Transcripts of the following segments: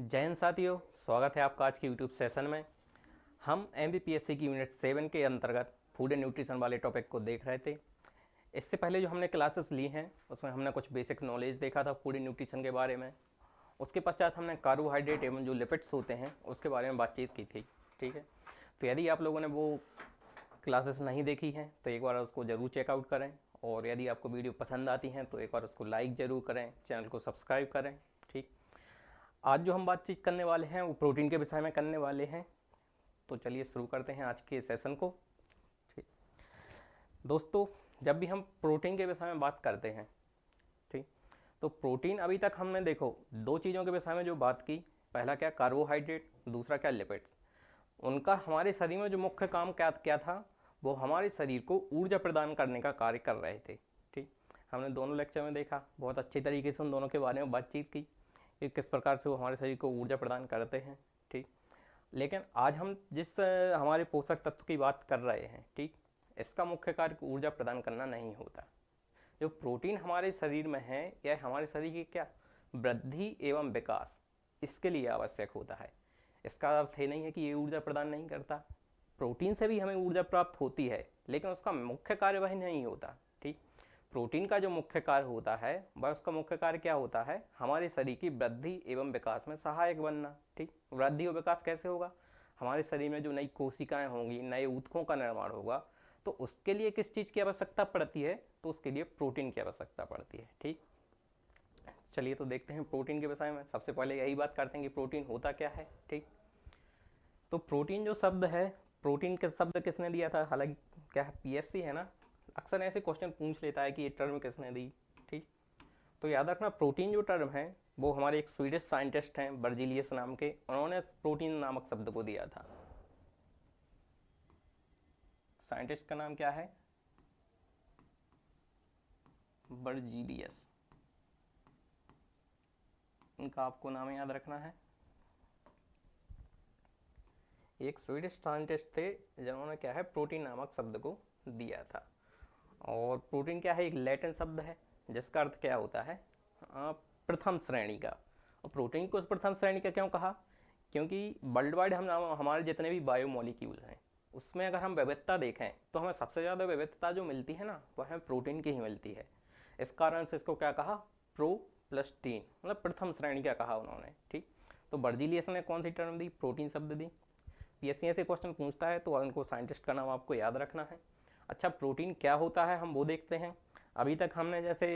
जय हिंद साथियों, स्वागत है आपका आज के यूट्यूब सेशन में। हम MBPSC की यूनिट 7 के अंतर्गत फूड एंड न्यूट्रिशन वाले टॉपिक को देख रहे थे। इससे पहले जो हमने क्लासेस ली हैं उसमें हमने कुछ बेसिक नॉलेज देखा था फूड एंड न्यूट्रिशन के बारे में। उसके पश्चात हमने कार्बोहाइड्रेट एवं जो लिपिड्स होते हैं उसके बारे में बातचीत की थी। ठीक है, तो यदि आप लोगों ने वो क्लासेस नहीं देखी हैं तो एक बार उसको ज़रूर चेकआउट करें, और यदि आपको वीडियो पसंद आती हैं तो एक बार उसको लाइक ज़रूर करें, चैनल को सब्सक्राइब करें। ठीक, आज जो हम बातचीत करने वाले हैं वो प्रोटीन के विषय में करने वाले हैं। तो चलिए शुरू करते हैं आज के सेशन को। ठीक दोस्तों, जब भी हम प्रोटीन के विषय में बात करते हैं, ठीक, तो प्रोटीन अभी तक हमने देखो दो चीज़ों के विषय में जो बात की, पहला क्या कार्बोहाइड्रेट, दूसरा क्या लिपिड्स। उनका हमारे शरीर में जो मुख्य काम क्या क्या था, वो हमारे शरीर को ऊर्जा प्रदान करने का कार्य कर रहे थे। ठीक, हमने दोनों लेक्चर में देखा, बहुत अच्छी तरीके से उन दोनों के बारे में बातचीत की कि किस प्रकार से वो हमारे शरीर को ऊर्जा प्रदान करते हैं। ठीक, लेकिन आज हम जिस हमारे पोषक तत्व की बात कर रहे हैं, ठीक, इसका मुख्य कार्य ऊर्जा प्रदान करना नहीं होता। जो प्रोटीन हमारे शरीर में है यह हमारे शरीर की क्या वृद्धि एवं विकास इसके लिए आवश्यक होता है। इसका अर्थ ये नहीं है कि ये ऊर्जा प्रदान नहीं करता। प्रोटीन से भी हमें ऊर्जा प्राप्त होती है, लेकिन उसका मुख्य कार्य वही नहीं होता। ठीक, प्रोटीन का जो मुख्य कार्य होता है वह उसका मुख्य कार्य क्या होता है, हमारे शरीर की वृद्धि एवं विकास में सहायक बनना। ठीक, वृद्धि और विकास कैसे होगा, हमारे शरीर में जो नई कोशिकाएं होंगी, नए ऊतकों का निर्माण होगा, तो उसके लिए किस चीज़ की आवश्यकता पड़ती है, तो उसके लिए प्रोटीन की आवश्यकता पड़ती है। ठीक, चलिए तो देखते हैं प्रोटीन के विषय में। सबसे पहले यही बात करते हैं कि प्रोटीन होता क्या है। ठीक, तो प्रोटीन जो शब्द है, प्रोटीन के शब्द किसने दिया था, हालांकि क्या है PSC है ना, अक्सर ऐसे क्वेश्चन पूछ लेता है कि ये टर्म किसने दी। ठीक, तो याद रखना प्रोटीन जो टर्म है वो हमारे एक स्वीडिश साइंटिस्ट हैं बर्जीलियस नाम के, उन्होंने प्रोटीन नामक शब्द को दिया था। साइंटिस्ट का नाम क्या है, बर्जीलियस। इनका आपको नाम याद रखना है। एक स्वीडिश साइंटिस्ट थे जिन्होंने क्या है प्रोटीन नामक शब्द को दिया था। और प्रोटीन क्या है, एक लैटिन शब्द है जिसका अर्थ क्या होता है, प्रथम श्रेणी का। और प्रोटीन को उस प्रथम श्रेणी का क्यों कहा, क्योंकि वर्ल्ड वाइड हम हमारे जितने भी बायोमोलिक्यूल हैं उसमें अगर हम विविधता देखें तो हमें सबसे ज़्यादा विविधता जो मिलती है ना वह हमें प्रोटीन की ही मिलती है। इस कारण से इसको क्या कहा, प्रो प्लस टीन, मतलब प्रथम श्रेणी का कहा उन्होंने। ठीक, तो बर्जीलियस ने कौन सी टर्म दी, प्रोटीन शब्द दी। PSC से क्वेश्चन पूछता है तो उनको साइंटिस्ट का नाम आपको याद रखना है। अच्छा, प्रोटीन क्या होता है हम वो देखते हैं। अभी तक हमने जैसे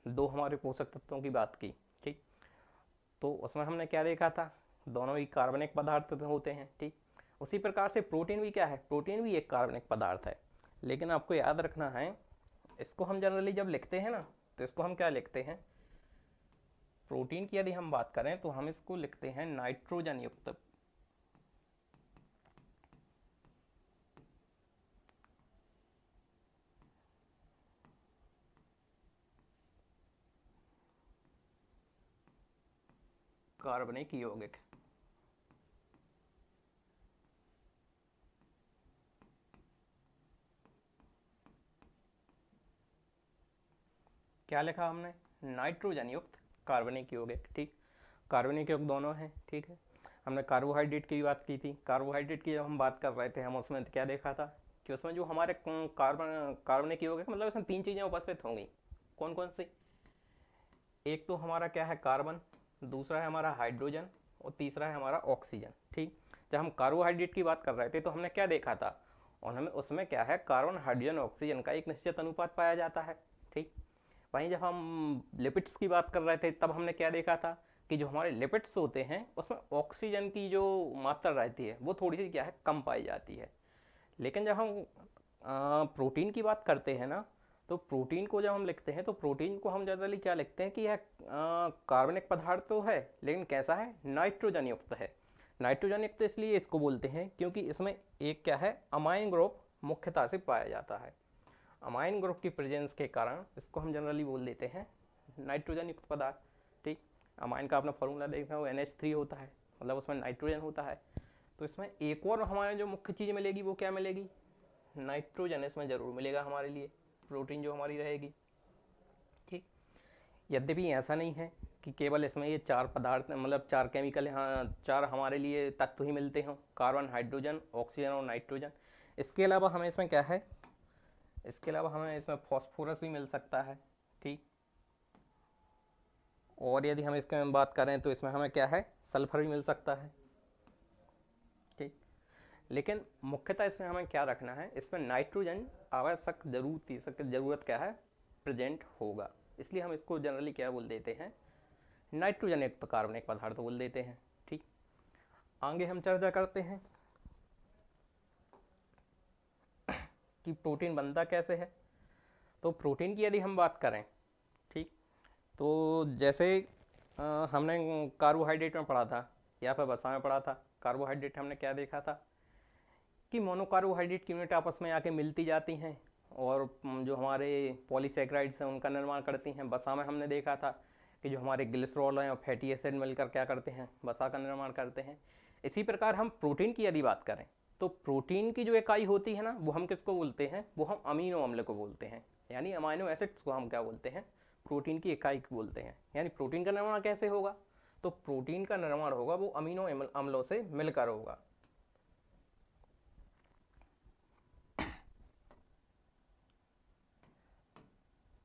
दो हमारे पोषक तत्वों की बात की, ठीक, तो उसमें हमने क्या देखा था, दोनों ही कार्बनिक पदार्थ होते हैं। ठीक, उसी प्रकार से प्रोटीन भी क्या है, प्रोटीन भी एक कार्बनिक पदार्थ है। लेकिन आपको याद रखना है, इसको हम जनरली जब लिखते हैं ना तो इसको हम क्या लिखते हैं, प्रोटीन की यदि हम बात करें तो हम इसको लिखते हैं नाइट्रोजन युक्त कार्बनिक यौगिक। क्या लिखा हमने, नाइट्रोजन युक्त कार्बनिक यौगिक। ठीक, कार्बनिक यौगिक दोनों हैं। ठीक है, हमने कार्बोहाइड्रेट की भी बात की थी। कार्बोहाइड्रेट की जब हम बात कर रहे थे हम उसमें क्या देखा था कि उसमें जो हमारे कार्बनिक यौगिक मतलब उसमें तीन चीज़ें उपस्थित होंगी। कौन कौन सी, एक तो हमारा क्या है कार्बन, दूसरा है हमारा हाइड्रोजन, और तीसरा है हमारा ऑक्सीजन। ठीक, जब हम कार्बोहाइड्रेट की बात कर रहे थे तो हमने क्या देखा था, और हमें उसमें क्या है कार्बन हाइड्रोजन ऑक्सीजन का एक निश्चित अनुपात पाया जाता है। ठीक, वहीं जब हम लिपिड्स की बात कर रहे थे तब हमने क्या देखा था कि जो हमारे लिपिड्स होते हैं उसमें ऑक्सीजन की जो मात्रा रहती है वो थोड़ी सी क्या है कम पाई जाती है। लेकिन जब हम प्रोटीन की बात करते हैं ना, तो प्रोटीन को जब हम लिखते हैं तो प्रोटीन को हम जनरली क्या लिखते हैं कि यह कार्बनिक पदार्थ तो है लेकिन कैसा है, नाइट्रोजन युक्त है। नाइट्रोजन युक्त इसलिए इसको बोलते हैं क्योंकि इसमें एक क्या है अमाइन ग्रुप मुख्यतः से पाया जाता है। अमाइन ग्रुप की प्रेजेंस के कारण इसको हम जनरली बोल देते हैं नाइट्रोजन युक्त पदार्थ। ठीक, अमाइन का अपना फॉर्मूला देखना हो NH3 होता है, मतलब उसमें नाइट्रोजन होता है। तो इसमें एक और हमारे जो मुख्य चीज़ मिलेगी वो क्या मिलेगी, नाइट्रोजन इसमें ज़रूर मिलेगा हमारे लिए, प्रोटीन जो हमारी रहेगी। ठीक, यद्यपि ऐसा नहीं है कि केवल इसमें ये 4 पदार्थ मतलब 4 केमिकल यहाँ 4 हमारे लिए तत्व ही मिलते हों, कार्बन, हाइड्रोजन, ऑक्सीजन और नाइट्रोजन। इसके अलावा हमें इसमें क्या है, इसके अलावा हमें इसमें फॉस्फोरस भी मिल सकता है, ठीक। और यदि हम इसके में बात करें तो इसमें हमें क्या है, सल्फर भी मिल सकता है, ठीक। लेकिन मुख्यतः इसमें हमें क्या रखना है, इसमें नाइट्रोजन आवश्यक ज़रूरत क्या है, प्रेजेंट होगा। इसलिए हम इसको जनरली क्या बोल देते हैं, नाइट्रोजन युक्त कार्बनिक पदार्थ बोल देते हैं, ठीक। आगे हम चर्चा करते हैं कि प्रोटीन बनता कैसे है। तो प्रोटीन की यदि हम बात करें, ठीक, तो जैसे हमने कार्बोहाइड्रेट में पढ़ा था या फिर वसा में पढ़ा था, कार्बोहाइड्रेट हमने क्या देखा था कि मोनोकार्बोहाइड्रेट की यूनिट आपस में आके मिलती जाती हैं और जो हमारे पॉलीसेक्राइड्स हैं उनका निर्माण करती हैं। वसा में हमने देखा था कि जो हमारे ग्लिसरॉल हैं और फैटी एसिड मिलकर क्या करते हैं, वसा का निर्माण करते हैं। इसी प्रकार हम प्रोटीन की यदि बात करें तो प्रोटीन की जो इकाई होती है ना, वो हम किसको बोलते हैं, वो हम अमीनो अम्ल को बोलते हैं, यानी अमाइनो एसिड्स को हम क्या बोलते हैं, प्रोटीन की इकाई को बोलते हैं। यानी प्रोटीन का निर्माण कैसे होगा, तो प्रोटीन का निर्माण होगा वो अमीनो अम्लों से मिलकर होगा।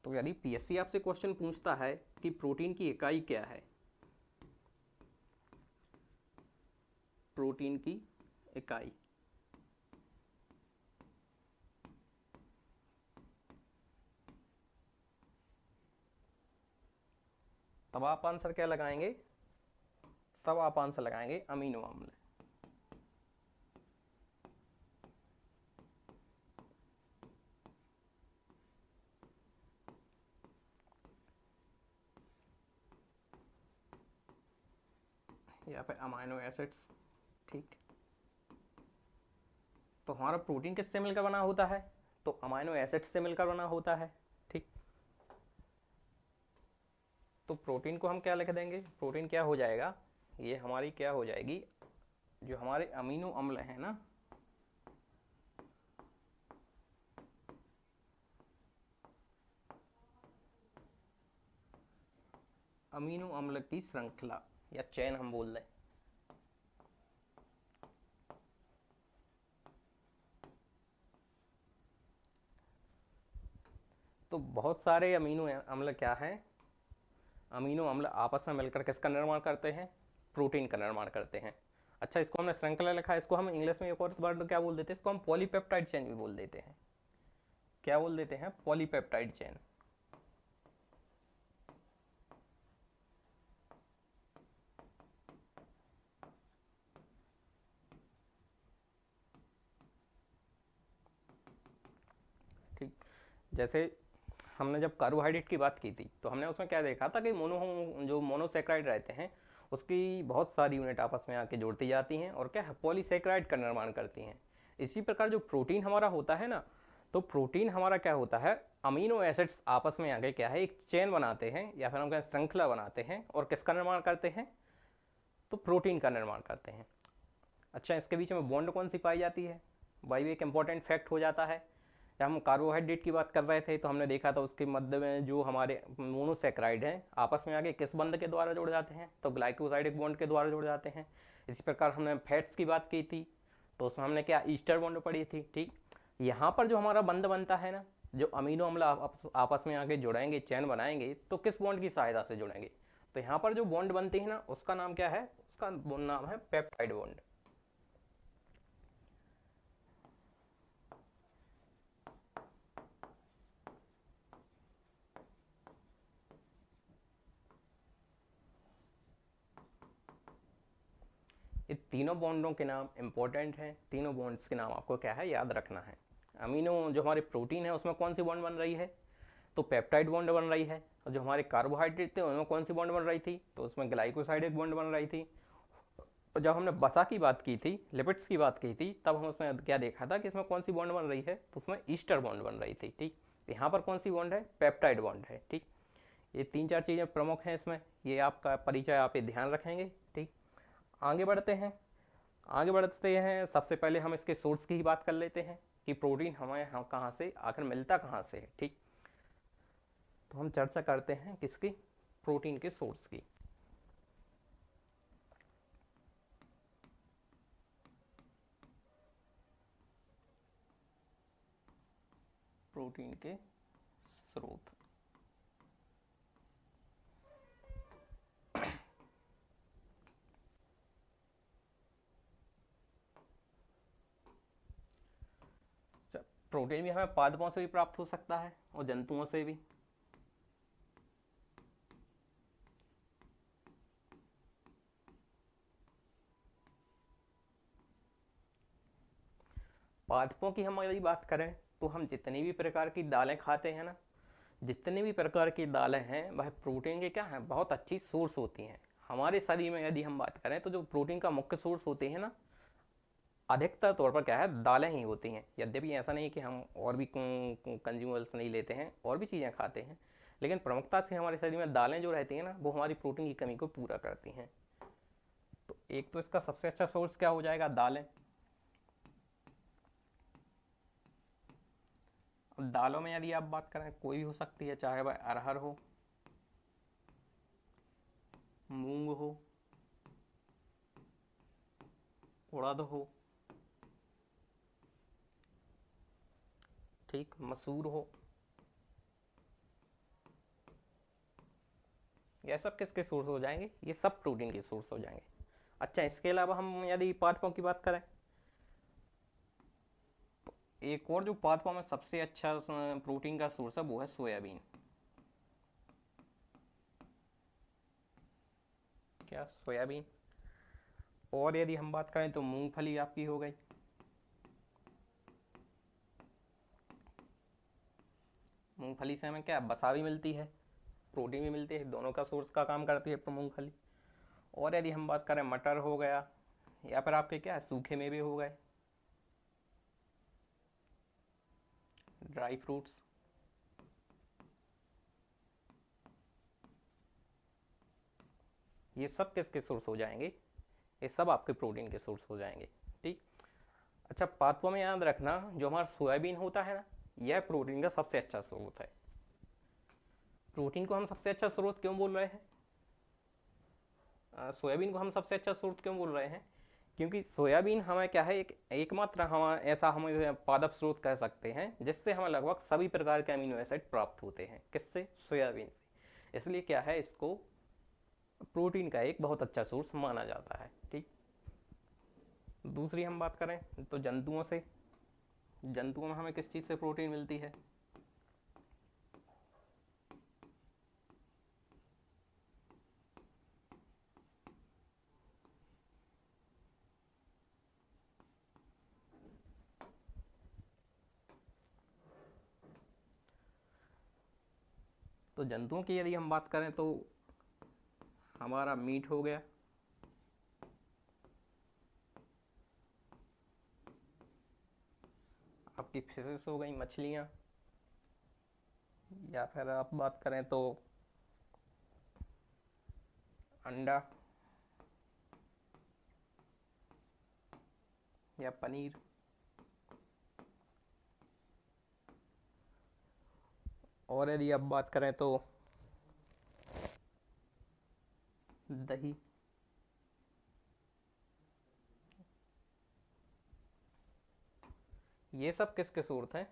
तो यदि पीएससी आपसे क्वेश्चन पूछता है कि प्रोटीन की इकाई क्या है, प्रोटीन की इकाई, तब आप आंसर क्या लगाएंगे, तब आप आंसर लगाएंगे अमीनो अम्ल। या फिर अमाइनो एसिड्स, ठीक। तो हमारा प्रोटीन किससे मिलकर बना होता है, तो अमाइनो एसिड्स से मिलकर बना होता है, ठीक। तो प्रोटीन को हम क्या लिख देंगे, प्रोटीन क्या हो जाएगा, ये हमारी क्या हो जाएगी, जो हमारे अमीनो अम्ल हैं ना, अमीनो अम्ल की श्रृंखला या चेन हम बोल दें। तो बहुत सारे अमीनो अम्ल क्या है, अमीनो अम्ल आपस में मिलकर किसका निर्माण करते हैं, प्रोटीन का निर्माण करते हैं। अच्छा, इसको हमने श्रृंखला लिखा है, इसको हम इंग्लिश में एक और वर्ड क्या बोल देते हैं, इसको हम पॉलीपेप्टाइड चेन भी बोल देते हैं। क्या बोल देते हैं, पॉलीपेप्टाइड चेन। ठीक, जैसे हमने जब कार्बोहाइड्रेट की बात की थी तो हमने उसमें क्या देखा था कि जो मोनोसेक्राइड रहते हैं उसकी बहुत सारी यूनिट आपस में आके जोड़ती जाती हैं और क्या है, पॉलीसेक्राइड का निर्माण करती हैं। इसी प्रकार जो प्रोटीन हमारा होता है ना, तो प्रोटीन हमारा क्या होता है, अमीनो एसिड्स आपस में आके क्या है, एक चेन बनाते हैं या फिर हम कहें श्रृंखला बनाते हैं और किसका निर्माण करते हैं, तो प्रोटीन का निर्माण करते हैं। अच्छा, इसके बीच में बॉन्ड कौन सी पाई जाती है, भाई एक इंपॉर्टेंट फैक्ट हो जाता है। जब हम कार्बोहाइड्रेट की बात कर रहे थे तो हमने देखा था उसके मध्य में जो हमारे मोनोसेक्राइड हैं आपस में आगे किस बंध के द्वारा जुड़ जाते हैं, तो ग्लाइकोसाइडिक बॉन्ड के द्वारा जुड़ जाते हैं। इसी प्रकार हमने फैट्स की बात की थी तो उसमें हमने क्या, ईस्टर बॉन्ड पढ़ी थी, ठीक। यहाँ पर जो हमारा बंध बनता है ना, जो अमीनो अम्ल आपस में आगे जुड़ेंगे, चैन बनाएंगे, तो किस बॉन्ड की सहायता से जुड़ेंगे, तो यहाँ पर जो बॉन्ड बनती है ना उसका नाम क्या है, उसका नाम है पेप्टाइड बॉन्ड। ये तीनों बॉन्डों के नाम इंपॉर्टेंट हैं, तीनों बॉन्ड्स के नाम आपको क्या है, याद रखना है। अमीनो जो हमारे प्रोटीन है उसमें कौन सी बॉन्ड बन रही है, तो पेप्टाइड बॉन्ड बन रही है। और जो हमारे कार्बोहाइड्रेट थे उनमें कौन सी बॉन्ड बन रही थी, तो उसमें ग्लाइकोसाइडिक बॉन्ड बन रही थी। और जब हमने वसा की बात की थी, लिपिड्स की बात की थी, तब हम उसमें क्या देखा था कि इसमें कौन सी बॉन्ड बन रही है, तो उसमें ईस्टर बॉन्ड बन रही थी, ठीक। यहाँ पर कौन सी बॉन्ड है, पेप्टाइड बॉन्ड है, ठीक। ये 3-4 चीज़ें प्रमुख हैं इसमें, ये आपका परिचय आप ये ध्यान रखेंगे, ठीक। आगे बढ़ते हैं, आगे बढ़ते हैं, सबसे पहले हम इसके सोर्स की ही बात कर लेते हैं कि प्रोटीन हमें कहाँ से आखिर मिलता कहाँ से है, ठीक। तो हम चर्चा करते हैं किसकी, प्रोटीन के सोर्स की। प्रोटीन के स्रोत। प्रोटीन भी हमें पादपों से भी प्राप्त हो सकता है और जंतुओं से भी। पादपों की हम यदि बात करें तो हम जितनी भी प्रकार की दालें खाते हैं ना, जितनी भी प्रकार की दालें हैं वह प्रोटीन के क्या हैं, बहुत अच्छी सोर्स होती हैं। हमारे शरीर में यदि हम बात करें तो जो प्रोटीन का मुख्य सोर्स होते हैं ना, अधिकतर तौर पर क्या है, दालें ही होती हैं। यद्यपि ऐसा नहीं कि हम और भी कंज्यूमर्स नहीं लेते हैं, और भी चीज़ें खाते हैं, लेकिन प्रमुखता से हमारे शरीर में दालें जो रहती हैं ना, वो हमारी प्रोटीन की कमी को पूरा करती हैं। तो एक तो इसका सबसे अच्छा सोर्स क्या हो जाएगा, दालें। अब दालों में यदि आप बात करें, कोई भी हो सकती है, चाहे वह अरहर हो, मूंग हो, उड़द हो, ठीक, मसूर हो, ये सब किसके सोर्स हो जाएंगे, ये सब प्रोटीन के सोर्स हो जाएंगे। अच्छा, इसके अलावा हम यदि पादपों की बात करें, एक और जो पादपों में सबसे अच्छा प्रोटीन का सोर्स है वो है सोयाबीन। क्या, सोयाबीन। और यदि हम बात करें तो मूंगफली आपकी हो गई। मूंगफली से हमें क्या, बसा भी मिलती है, प्रोटीन भी मिलती है, दोनों का सोर्स का काम करती है मूंगफली। और यदि हम बात करें, मटर हो गया, या फिर आपके क्या, सूखे मेवे हो गए, ड्राई फ्रूट्स, ये सब किसके सोर्स हो जाएंगे, ये सब आपके प्रोटीन के सोर्स हो जाएंगे। ठीक। अच्छा, पादपों में याद रखना, जो हमारा सोयाबीन होता है ना, यह प्रोटीन का सबसे अच्छा स्रोत है। प्रोटीन को हम सबसे अच्छा स्रोत क्यों बोल रहे हैं, सोयाबीन को हम सबसे अच्छा स्रोत क्यों बोल रहे हैं, क्योंकि सोयाबीन हमें क्या है, एक एकमात्र हम ऐसा हम पादप स्रोत कह सकते हैं जिससे हमें लगभग सभी प्रकार के अमीनो एसिड प्राप्त होते हैं। किससे, सोयाबीन से। इसलिए क्या है, इसको प्रोटीन का एक बहुत अच्छा सोर्स माना जाता है। ठीक। दूसरी हम बात करें तो जंतुओं से, जंतुओं में हमें किस चीज़ से प्रोटीन मिलती है, तो जंतुओं की यदि हम बात करें तो हमारा मीट हो गया, आपकी फिशेस हो गई, मछलियाँ, या फिर आप बात करें तो अंडा या पनीर। और यदि आप बात करें तो दही। ये सब किसके सोर्स हैं,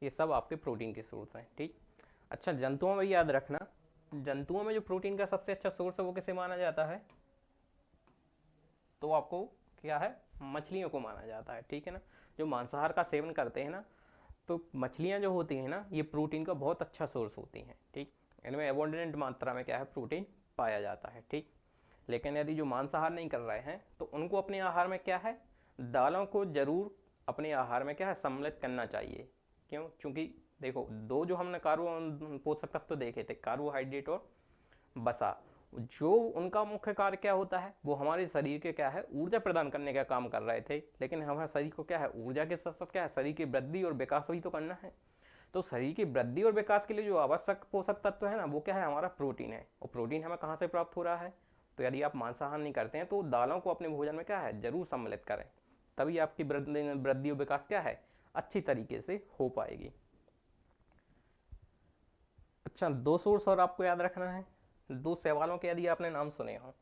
ये सब आपके प्रोटीन के सोर्स हैं। ठीक। अच्छा, जंतुओं में याद रखना, जंतुओं में जो प्रोटीन का सबसे अच्छा सोर्स है वो किसे माना जाता है, तो आपको क्या है, मछलियों को माना जाता है। ठीक है ना। जो मांसाहार का सेवन करते हैं ना, तो मछलियाँ जो होती हैं ना, ये प्रोटीन का बहुत अच्छा सोर्स होती हैं। ठीक। इनमें एबोंडेंट मात्रा में क्या है, प्रोटीन पाया जाता है। ठीक। लेकिन यदि जो मांसाहार नहीं कर रहे हैं तो उनको अपने आहार में क्या है, दालों को जरूर अपने आहार में क्या है, सम्मिलित करना चाहिए। क्यों, क्योंकि देखो, दो जो हमने कार्बो पोषक तत्व तो देखे थे, कार्बोहाइड्रेट और बसा, जो उनका मुख्य कार्य क्या होता है, वो हमारे शरीर के क्या है, ऊर्जा प्रदान करने का काम कर रहे थे। लेकिन हमारे शरीर को क्या है, ऊर्जा के साथ साथ क्या है, शरीर की वृद्धि और विकास भी तो करना है। तो शरीर की वृद्धि और विकास के लिए जो आवश्यक पोषक तत्व है ना, वो क्या है, हमारा प्रोटीन है। और प्रोटीन हमें कहाँ से प्राप्त हो रहा है, तो यदि आप मांसाहार नहीं करते हैं तो दालों को अपने भोजन में क्या है, जरूर सम्मिलित करें, तभी आपकी वृद्धि और विकास क्या है, अच्छी तरीके से हो पाएगी। अच्छा, दो सोर्स और आपको याद रखना है, दो सवालों के यदि आपने नाम सुने हो।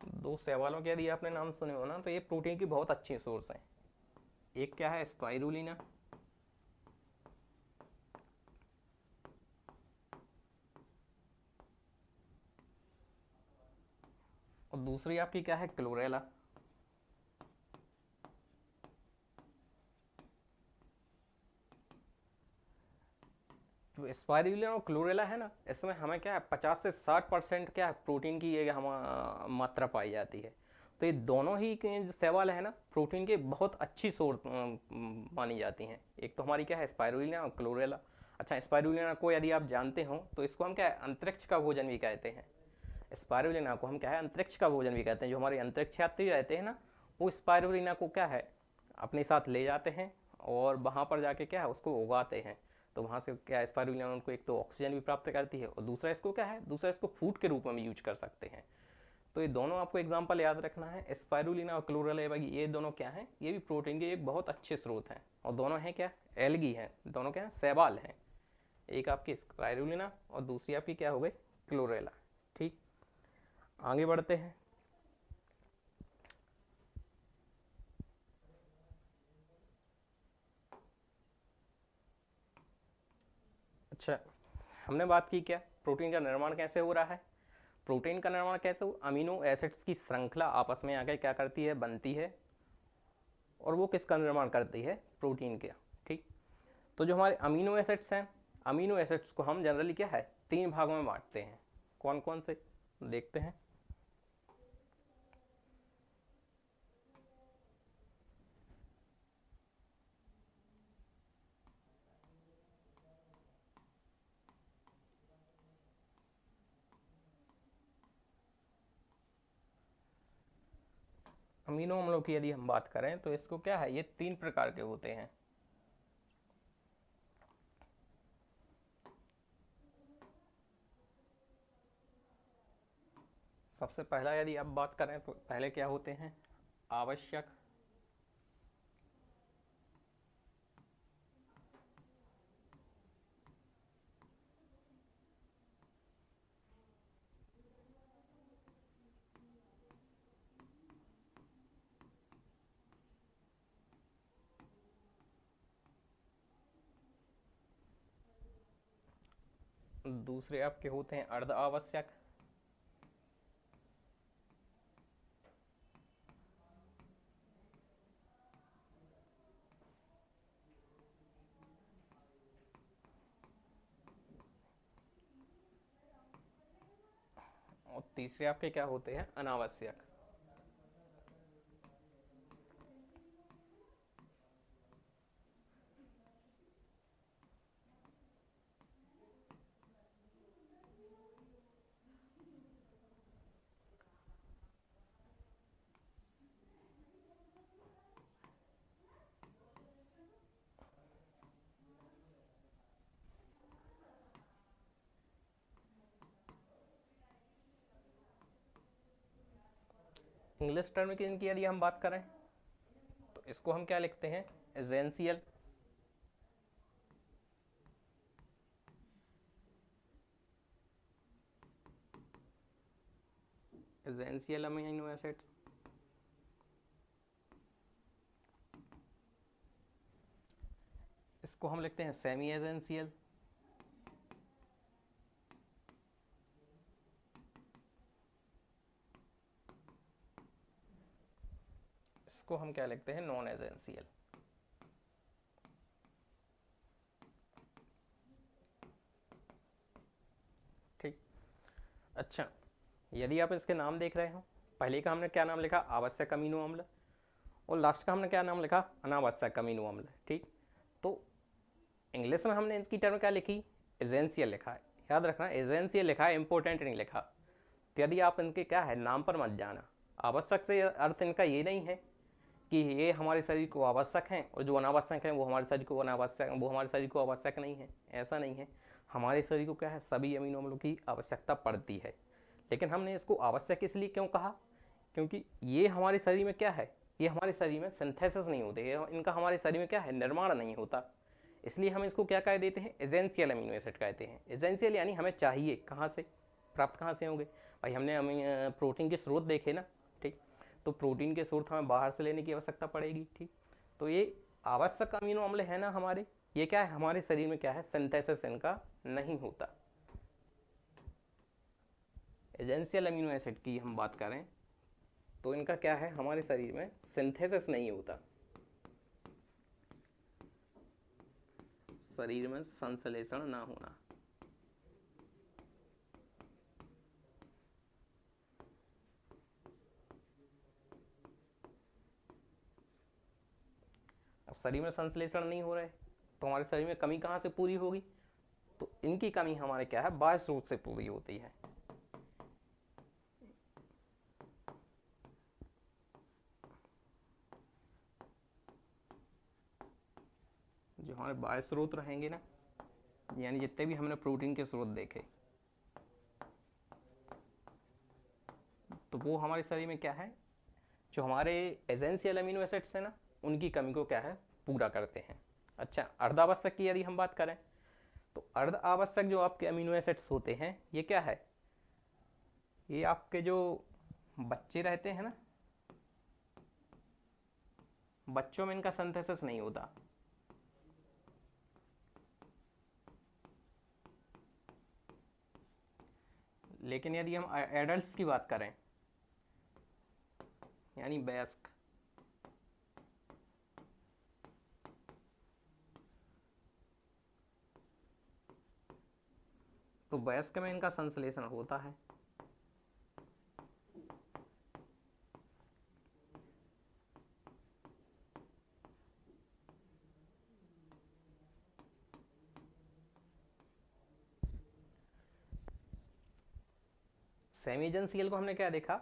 दो सवालों के यदि आपने नाम सुने हो ना, तो ये प्रोटीन की बहुत अच्छी सोर्स है। एक क्या है, स्पाइरुलिना, और दूसरी आपकी क्या है, क्लोरेला। जो स्पाइरुलिना और क्लोरेला है ना, इसमें हमें क्या है 50 से 60% क्या है प्रोटीन की ये हम मात्रा पाई जाती है। तो ये दोनों ही के जो सवाल है ना, प्रोटीन के बहुत अच्छी सोर्स मानी जाती हैं। एक तो हमारी क्या है, स्पाइरुलिना और क्लोरेला। अच्छा, स्पाइरुलिना को यदि आप जानते हो तो इसको हम क्या है, अंतरिक्ष का भोजन भी कहते हैं। स्पाइरुलिना को हम क्या है, अंतरिक्ष का भोजन भी कहते हैं। जो हमारे अंतरिक्ष यात्री रहते हैं ना, वो स्पाइरुलिना को क्या है, अपने साथ ले जाते हैं और वहाँ पर जाके क्या है, उसको उगाते हैं। तो वहाँ से क्या है, स्पाइरुलिना उनको एक तो ऑक्सीजन भी प्राप्त करती है, और दूसरा इसको क्या है, दूसरा इसको फूड के रूप में भी यूज कर सकते हैं। तो ये दोनों आपको एग्जाम्पल याद रखना है, स्पाइरुलिना और क्लोरेला। ये दोनों क्या हैं, ये भी प्रोटीन के एक बहुत अच्छे स्रोत हैं, और दोनों हैं क्या, एल्गी हैं। दोनों क्या हैं, शैवाल हैं। एक आपकी स्पाइरुलिना और दूसरी आपकी क्या हो गई, क्लोरेला। ठीक, आगे बढ़ते हैं। अच्छा, हमने बात की क्या, प्रोटीन का निर्माण कैसे हो रहा है। प्रोटीन का निर्माण कैसे हो, अमीनो एसिड्स की श्रृंखला आपस में आकर क्या करती है, बनती है, और वो किसका निर्माण करती है, प्रोटीन का। ठीक, तो जो हमारे अमीनो एसिड्स हैं, अमीनो एसिड्स को हम जनरली क्या है, तीन भागों में बांटते हैं। कौन कौन से, देखते हैं। अमीनो अम्लों की यदि हम बात करें तो इसको क्या है, ये तीन प्रकार के होते हैं। सबसे पहला यदि आप बात करें तो पहले क्या होते हैं, आवश्यक, दूसरे आपके होते हैं अर्ध आवश्यक, और तीसरे आपके क्या होते हैं, अनावश्यक। इंग्लिश टर्म की इनकी यदि हम बात करें तो इसको हम क्या लिखते हैं, एसेंशियल, एसेंशियल अमीनो एसिड्स। इसको हम लिखते हैं सेमी एसेंशियल, इसको हम क्या लिखते हैं, नॉन एसेंशियल। ठीक, अच्छा, यदि आप इसके नाम देख रहे हो, पहले का हमने क्या नाम लिखा, आवश्यक अमीनो अम्ल, और लास्ट का हमने क्या नाम लिखा, अनावश्यक अमीनो अम्ल। ठीक, तो इंग्लिश में हमने इसकी टर्म क्या लिखी, एसेंशियल लिखा है। याद रखना, एसेंशियल लिखा है, इंपॉर्टेंट नहीं लिखा। तो यदि आप इनके क्या है, नाम पर मत जाना। आवश्यक से अर्थ इनका ये नहीं है कि ये हमारे शरीर को आवश्यक हैं, और जो अनावश्यक हैं वो हमारे शरीर को अनावश्यक, वो हमारे शरीर को आवश्यक नहीं है, ऐसा नहीं है। हमारे शरीर को क्या है, सभी अमीनो अम्लों की आवश्यकता पड़ती है। लेकिन हमने इसको आवश्यक इसलिए क्यों कहा, क्योंकि ये हमारे शरीर में क्या है, ये हमारे शरीर में सिंथेसिस नहीं होते, इनका हमारे शरीर में क्या है, निर्माण नहीं होता। इसलिए हम इसको क्या कह देते हैं, एसेंशियल अमीनो एसिड कहते हैं। एसेंशियल यानी हमें चाहिए, कहाँ से प्राप्त कहाँ से होंगे भाई, हमने प्रोटीन के स्रोत देखे ना, ठीक। तो प्रोटीन के स्रोत हमें बाहर से लेने की आवश्यकता पड़ेगी, ठीक। तो ये आवश्यक अमीनो अम्ल है ना हमारे, ये क्या है, हमारे शरीर में क्या है, सिंथेसिस इनका नहीं होता। एसेंशियल अमीनो एसिड की हम बात करें तो इनका क्या है, हमारे शरीर में सिंथेसिस नहीं होता, शरीर में संश्लेषण ना होना। अब शरीर में संश्लेषण नहीं हो रहा है तो हमारे शरीर में कमी कहाँ से पूरी होगी, तो इनकी कमी हमारे क्या है, बाह्य स्रोत से पूरी होती है। जो हमारे बाह्य स्रोत रहेंगे ना, यानी जितने भी हमने प्रोटीन के स्रोत देखे, तो वो हमारे शरीर में क्या है, जो हमारे एसेंशियल अमीनो एसिड्स हैं ना, उनकी कमी को क्या है, पूरा करते हैं। अच्छा, अर्धावश्यक की यदि हम बात करें तो अर्ध आवश्यक जो आपके अमीनो एसिड्स होते हैं, ये क्या है, ये आपके जो बच्चे रहते हैं ना, बच्चों में इनका सिंथेसिस नहीं होता। लेकिन यदि हम एडल्ट्स की बात करें, यानी वयस्क, तो वयस्क में इनका संश्लेषण होता है। सेमी एजेंशियल को हमने क्या देखा,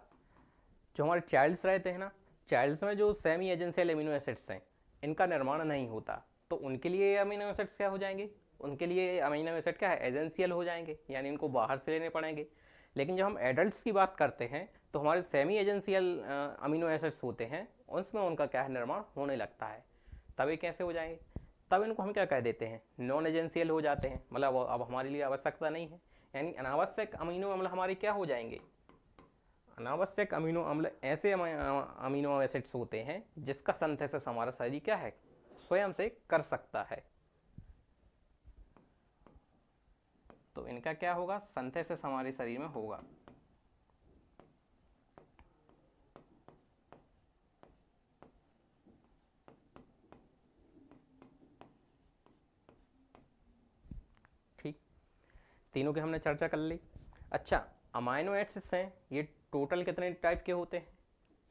जो हमारे चाइल्ड्स रहते हैं ना, चाइल्ड्स में जो सेमी एजेंशियल अमीनो एसिड्स हैं, इनका निर्माण नहीं होता, तो उनके लिए अमीनो एसिड्स क्या हो जाएंगे, उनके लिए अमीनो एसिड क्या है, एजेंशियल हो जाएंगे, यानी इनको बाहर से लेने पड़ेंगे। लेकिन जब हम एडल्ट्स की बात करते हैं तो हमारे सेमी एजेंशियल अमीनो एसिड्स होते हैं, उसमें उनका क्या है, निर्माण होने लगता है। तब ये कैसे हो जाएंगे, तब इनको हम क्या कह देते हैं, नॉन एजेंशियल हो जाते हैं, मतलब अब हमारे लिए आवश्यकता नहीं है, यानी अनावश्यक अमीनो अम्ल हमारे क्या हो जाएंगे, अनावश्यक अमीनो अम्ल ऐसे अमीनो एसिड्स होते हैं जिसका सिंथेसिस हमारा शरीर क्या है, स्वयं से कर सकता है। तो इनका क्या होगा, सिंथेसिस हमारे शरीर में होगा। ठीक, तीनों की हमने चर्चा कर ली। अच्छा, अमाइनो एसिड्स हैं, ये टोटल कितने टाइप के होते हैं,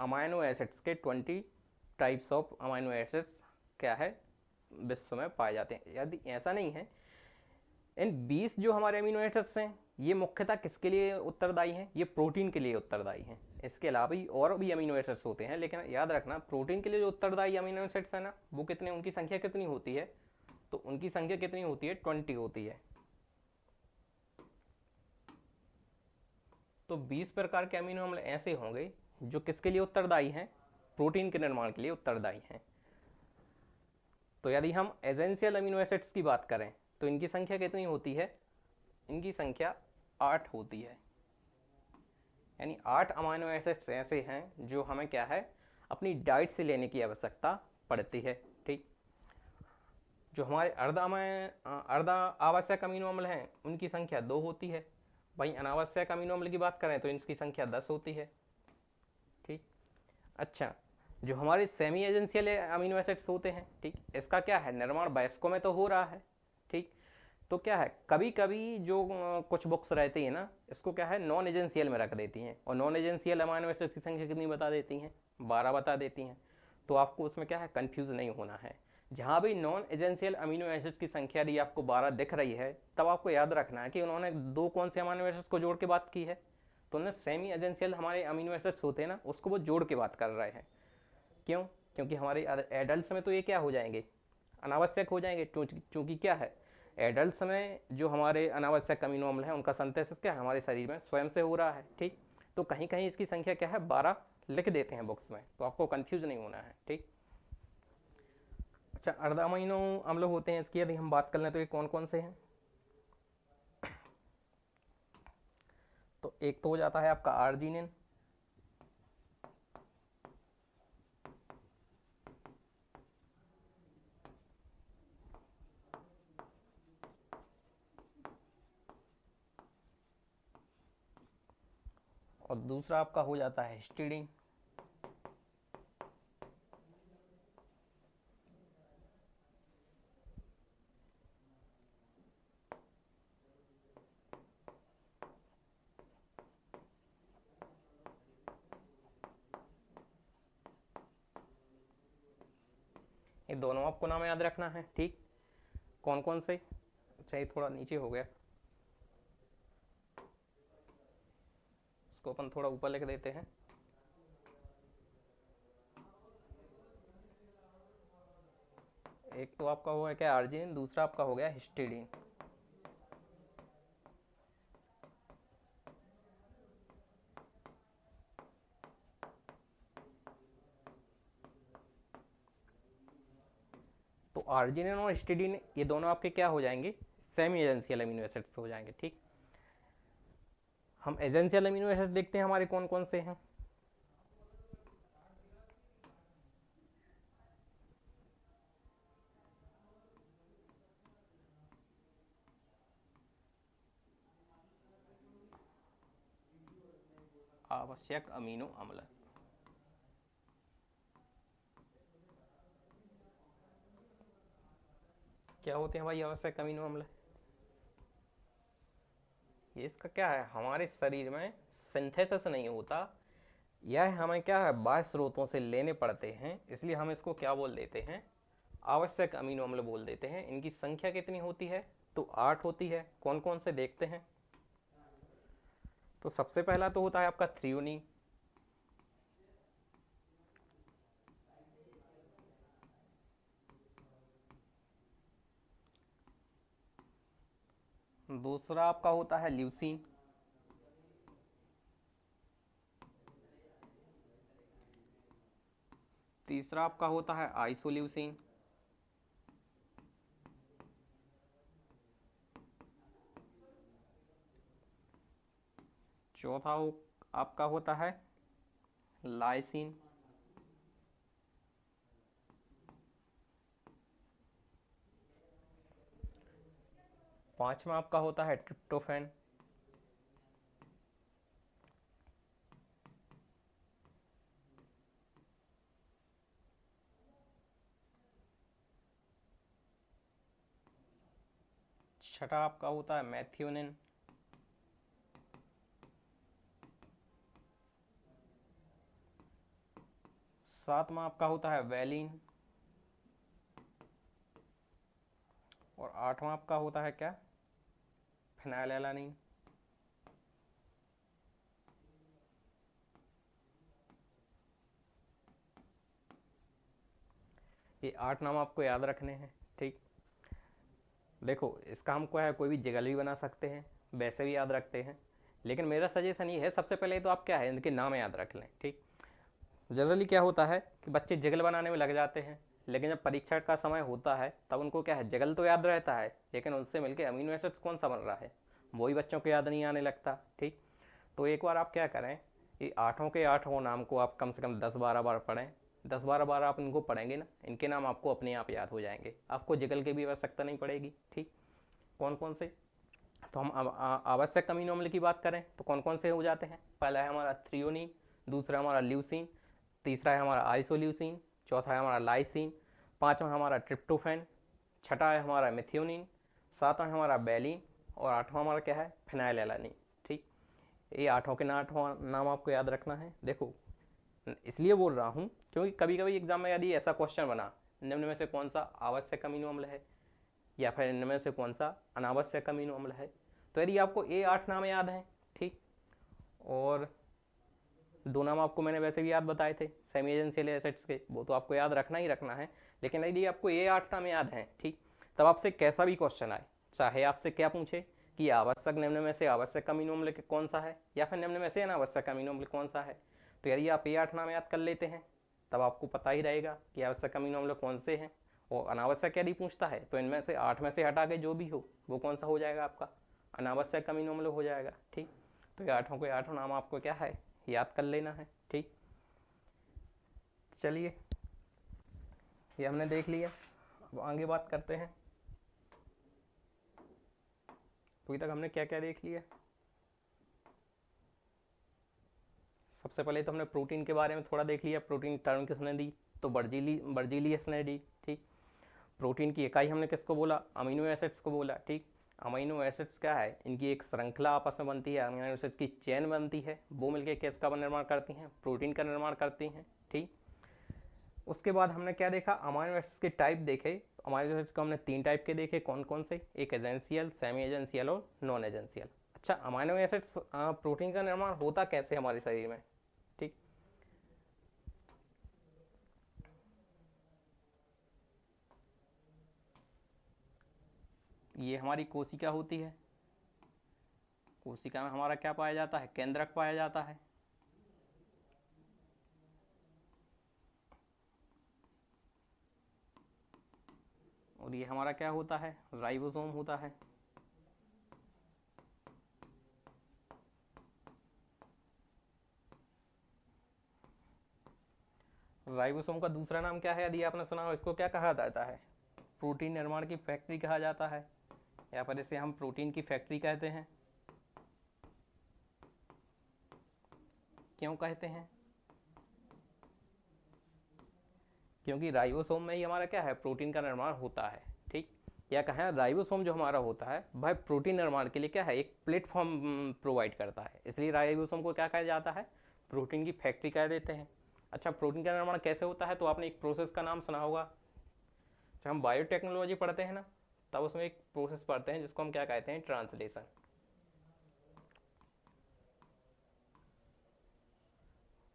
अमाइनो एसिड्स के 20 टाइप्स ऑफ अमाइनो एसिड्स क्या है, विश्व में पाए जाते हैं। यदि ऐसा नहीं है, इन 20 जो हमारे अमीनो एसिड्स हैं, ये मुख्यतः किसके लिए उत्तरदायी हैं, ये प्रोटीन के लिए उत्तरदायी हैं। इसके अलावा भी और भी अमीनो एसिड्स होते हैं, लेकिन याद रखना प्रोटीन के लिए जो उत्तरदायी अमीनो एसिड्स हैं ना, वो कितने, उनकी संख्या कितनी होती है, तो उनकी संख्या कितनी होती है, 20 होती है। तो 20 प्रकार के अमीनो अम्ल ऐसे होंगे जो किसके लिए उत्तरदायी हैं, प्रोटीन के निर्माण के लिए उत्तरदायी हैं। तो यदि हम एसेंशियल अमीनो एसिड्स की बात करें तो इनकी संख्या कितनी होती है, इनकी संख्या 8 होती है, यानी 8 अमीनो एसिड्स ऐसे हैं जो हमें क्या है, अपनी डाइट से लेने की आवश्यकता पड़ती है। ठीक, जो हमारे अर्ध आवश्यक अमीनो अम्ल हैं उनकी संख्या 2 होती है। वहीं अनावश्यक अमीनो अम्ल की बात करें तो इनकी संख्या 10 होती है। ठीक, अच्छा, जो हमारे सेमी एजेंशियल अमीनो एसिड्स होते हैं, ठीक, इसका क्या है, निर्माण वयस्कों में तो हो रहा है। ठीक, तो क्या है, कभी कभी जो कुछ बुक्स रहती है ना, इसको क्या है, नॉन एजेंशियल में रख देती हैं, और नॉन एजेंशियल अमीनो एसिड्स की संख्या कितनी बता देती हैं, 12 बता देती हैं। तो आपको उसमें क्या है, कंफ्यूज नहीं होना है। जहाँ भी नॉन एजेंशियल अमीनो एसिड्स की संख्या यदि आपको 12 दिख रही है, तब आपको याद रखना है कि उन्होंने दो कौन से अमीनो एसिड्स को जोड़ के बात की है, तो उन्होंने सेमी एजेंशियल हमारे अमीनो एसिड्स होते हैं ना, उसको वो जोड़ के बात कर रहे हैं। क्यों, क्योंकि हमारे एडल्ट्स में तो ये क्या हो जाएंगे, अनावश्यक हो जाएंगे, चूँकि क्या है, एडल्ट्स में जो हमारे अनावश्यक अमीनो अम्ल हैं उनका सिंथेसिस क्या है, हमारे शरीर में स्वयं से हो रहा है। ठीक, तो कहीं कहीं इसकी संख्या क्या है, 12 लिख देते हैं बुक्स में, तो आपको कंफ्यूज नहीं होना है, ठीक। अच्छा, अर्ध अमीनो अम्ल होते हैं, इसकी यदि हम बात कर लें तो ये कौन कौन से हैं? तो एक तो हो जाता है आपका आर्जिनिन, और दूसरा आपका हो जाता है हिस्टिडीन। ये दोनों आपको नाम याद रखना है, ठीक। कौन कौन से? अच्छा, ये थोड़ा नीचे हो गया, इसको अपन थोड़ा ऊपर लिख देते हैं। एक तो आपका हो गया क्या, आर्जिनिन, दूसरा आपका हो गया हिस्टिडीन। तो आर्जिनिन और हिस्टिडीन ये दोनों आपके क्या हो जाएंगे, सेमी एजेंशियल अमीनो एसिड्स हो जाएंगे, ठीक। हम एजेंशियल अमीनो एसिड देखते हैं हमारे कौन कौन से हैं। आवश्यक अमीनो अम्ल, क्या होते हैं भाई आवश्यक अमीनो अम्ल? ये इसका क्या है, हमारे शरीर में सिंथेसिस नहीं होता, यह हमें क्या है बाह्य स्रोतों से लेने पड़ते हैं, इसलिए हम इसको क्या बोल देते हैं, आवश्यक अमीनो अम्ल बोल देते हैं। इनकी संख्या कितनी होती है, तो 8 होती है। कौन कौन से देखते हैं? तो सबसे पहला तो होता है आपका थ्रियोनीन, दूसरा आपका होता है ल्यूसीन, तीसरा आपका होता है आइसोल्यूसीन, चौथा आपका होता है लाइसिन, पांचवा आपका होता है ट्रिप्टोफैन, छठा आपका होता है मैथ्योनिन, सातवां आपका होता है वैलिन, और आठवां आपका होता है क्या, फिनाइलएलानिन। ये 8 नाम आपको याद रखने हैं, ठीक। देखो इसका हम क्या है, कोई भी जगल भी बना सकते हैं, वैसे भी याद रखते हैं, लेकिन मेरा सजेशन ये है सबसे पहले तो आप क्या है इनके नाम याद रख लें, ठीक। जनरली क्या होता है कि बच्चे जगल बनाने में लग जाते हैं, लेकिन जब परीक्षा का समय होता है तब उनको क्या है, जगल तो याद रहता है, लेकिन उनसे मिलके अमीनो एसिड्स कौन सा बन रहा है वही बच्चों को याद नहीं आने लगता, ठीक। तो एक बार आप क्या करें, ये आठों के आठों नाम को आप कम से कम 10-12 बार पढ़ें। 10-12 बार आप इनको पढ़ेंगे ना, इनके नाम आपको अपने आप याद हो जाएंगे, आपको जगल की भी आवश्यकता नहीं पड़ेगी, ठीक। कौन कौन से? तो हम आवश्यक अमीनो अम्ल की बात करें तो कौन कौन से हो जाते हैं, पहला है हमारा थ्रियोनीन, दूसरा हमारा ल्यूसीन, तीसरा है हमारा आइसोल्यूसीन, चौथा है हमारा लाइसीन, पांचवा है हमारा ट्रिप्टोफैन, छठा है हमारा मिथियोनिन, सातवां है हमारा बैलिन, और आठवां हमारा क्या है, फिनाइलएलानिन, ठीक। ये आठों के आठवां नाम आपको याद रखना है। देखो इसलिए बोल रहा हूँ क्योंकि कभी कभी एग्जाम में यदि ऐसा क्वेश्चन बना, निम्न में से कौन सा आवश्यक अमीनो अम्ल है, या फिर इनमें से कौन सा अनावश्यक अमीनो अम्ल है, तो यदि आपको ये 8 नाम याद हैं, ठीक, और 2 नाम आपको मैंने वैसे भी याद बताए थे सेमी एजेंशियल एसिड्स के, वो तो आपको याद रखना ही रखना है, लेकिन यदि आपको ये 8 नाम याद हैं, ठीक, तब आपसे कैसा भी क्वेश्चन आए, चाहे आपसे क्या पूछे कि आवश्यक निम्न में से आवश्यक अमीनो अम्ल कौन सा है, या फिर निम्न में से अनावश्यक अमीनो अम्ल कौन सा है, तो यदि आप ये 8 नाम याद कर लेते हैं तब आपको पता ही रहेगा कि आवश्यक अमीनो अम्ल कौन से हैं। और अनावश्यक यदि पूछता है तो इनमें से 8 में से हटा के जो भी हो वो कौन सा हो जाएगा, आपका अनावश्यक अमीनो अम्ल हो जाएगा। ठीक, तो ये 8 के 8 नाम आपको क्या है, याद कर लेना है। ठीक, चलिए ये हमने देख लिया, अब आगे बात करते हैं। अभी तक हमने क्या क्या देख लिया। सबसे पहले तो हमने प्रोटीन के बारे में थोड़ा देख लिया, प्रोटीन टर्म किसने दी, तो बर्जीलियस ने दी। ठीक, प्रोटीन की इकाई हमने किसको बोला, अमीनो एसिड्स को बोला। ठीक, अमीनो एसिड्स क्या है, इनकी एक श्रृंखला आपस में बनती है, अमीनो एसिड्स की चेन बनती है, वो मिलकर किसका निर्माण करती हैं, प्रोटीन का निर्माण करती हैं। ठीक, उसके बाद हमने क्या देखा, अमीनो एसिड्स के टाइप देखे। अमीनो एसिड्स को हमने 3 टाइप के देखे, कौन कौन से, एक एजेंशियल, सेमी एजेंशियल और नॉन एजेंशियल। अच्छा, अमीनो एसिड्स प्रोटीन का निर्माण होता कैसे हमारे शरीर में। ठीक, ये हमारी कोशिका होती है, कोशिका में हमारा क्या पाया जाता है, केंद्रक पाया जाता है। और ये हमारा क्या होता है, राइबोसोम होता है। राइबोसोम का दूसरा नाम क्या है, यदि आपने सुना हो, इसको क्या कहा जाता है, प्रोटीन निर्माण की फैक्ट्री कहा जाता है, या पर इसे हम प्रोटीन की फैक्ट्री कहते हैं। क्यों कहते हैं, क्योंकि राइबोसोम में ही हमारा क्या है, प्रोटीन का निर्माण होता है। ठीक, या कहें राइबोसोम जो हमारा होता है वह प्रोटीन निर्माण के लिए क्या है, एक प्लेटफॉर्म प्रोवाइड करता है, इसलिए राइबोसोम को क्या कहा जाता है, प्रोटीन की फैक्ट्री कह देते हैं। अच्छा, प्रोटीन का निर्माण कैसे होता है, तो आपने एक प्रोसेस का नाम सुना होगा, जब हम बायोटेक्नोलॉजी पढ़ते हैं ना, तब उसमें एक प्रोसेस पढ़ते हैं जिसको हम क्या कहते हैं, ट्रांसलेशन।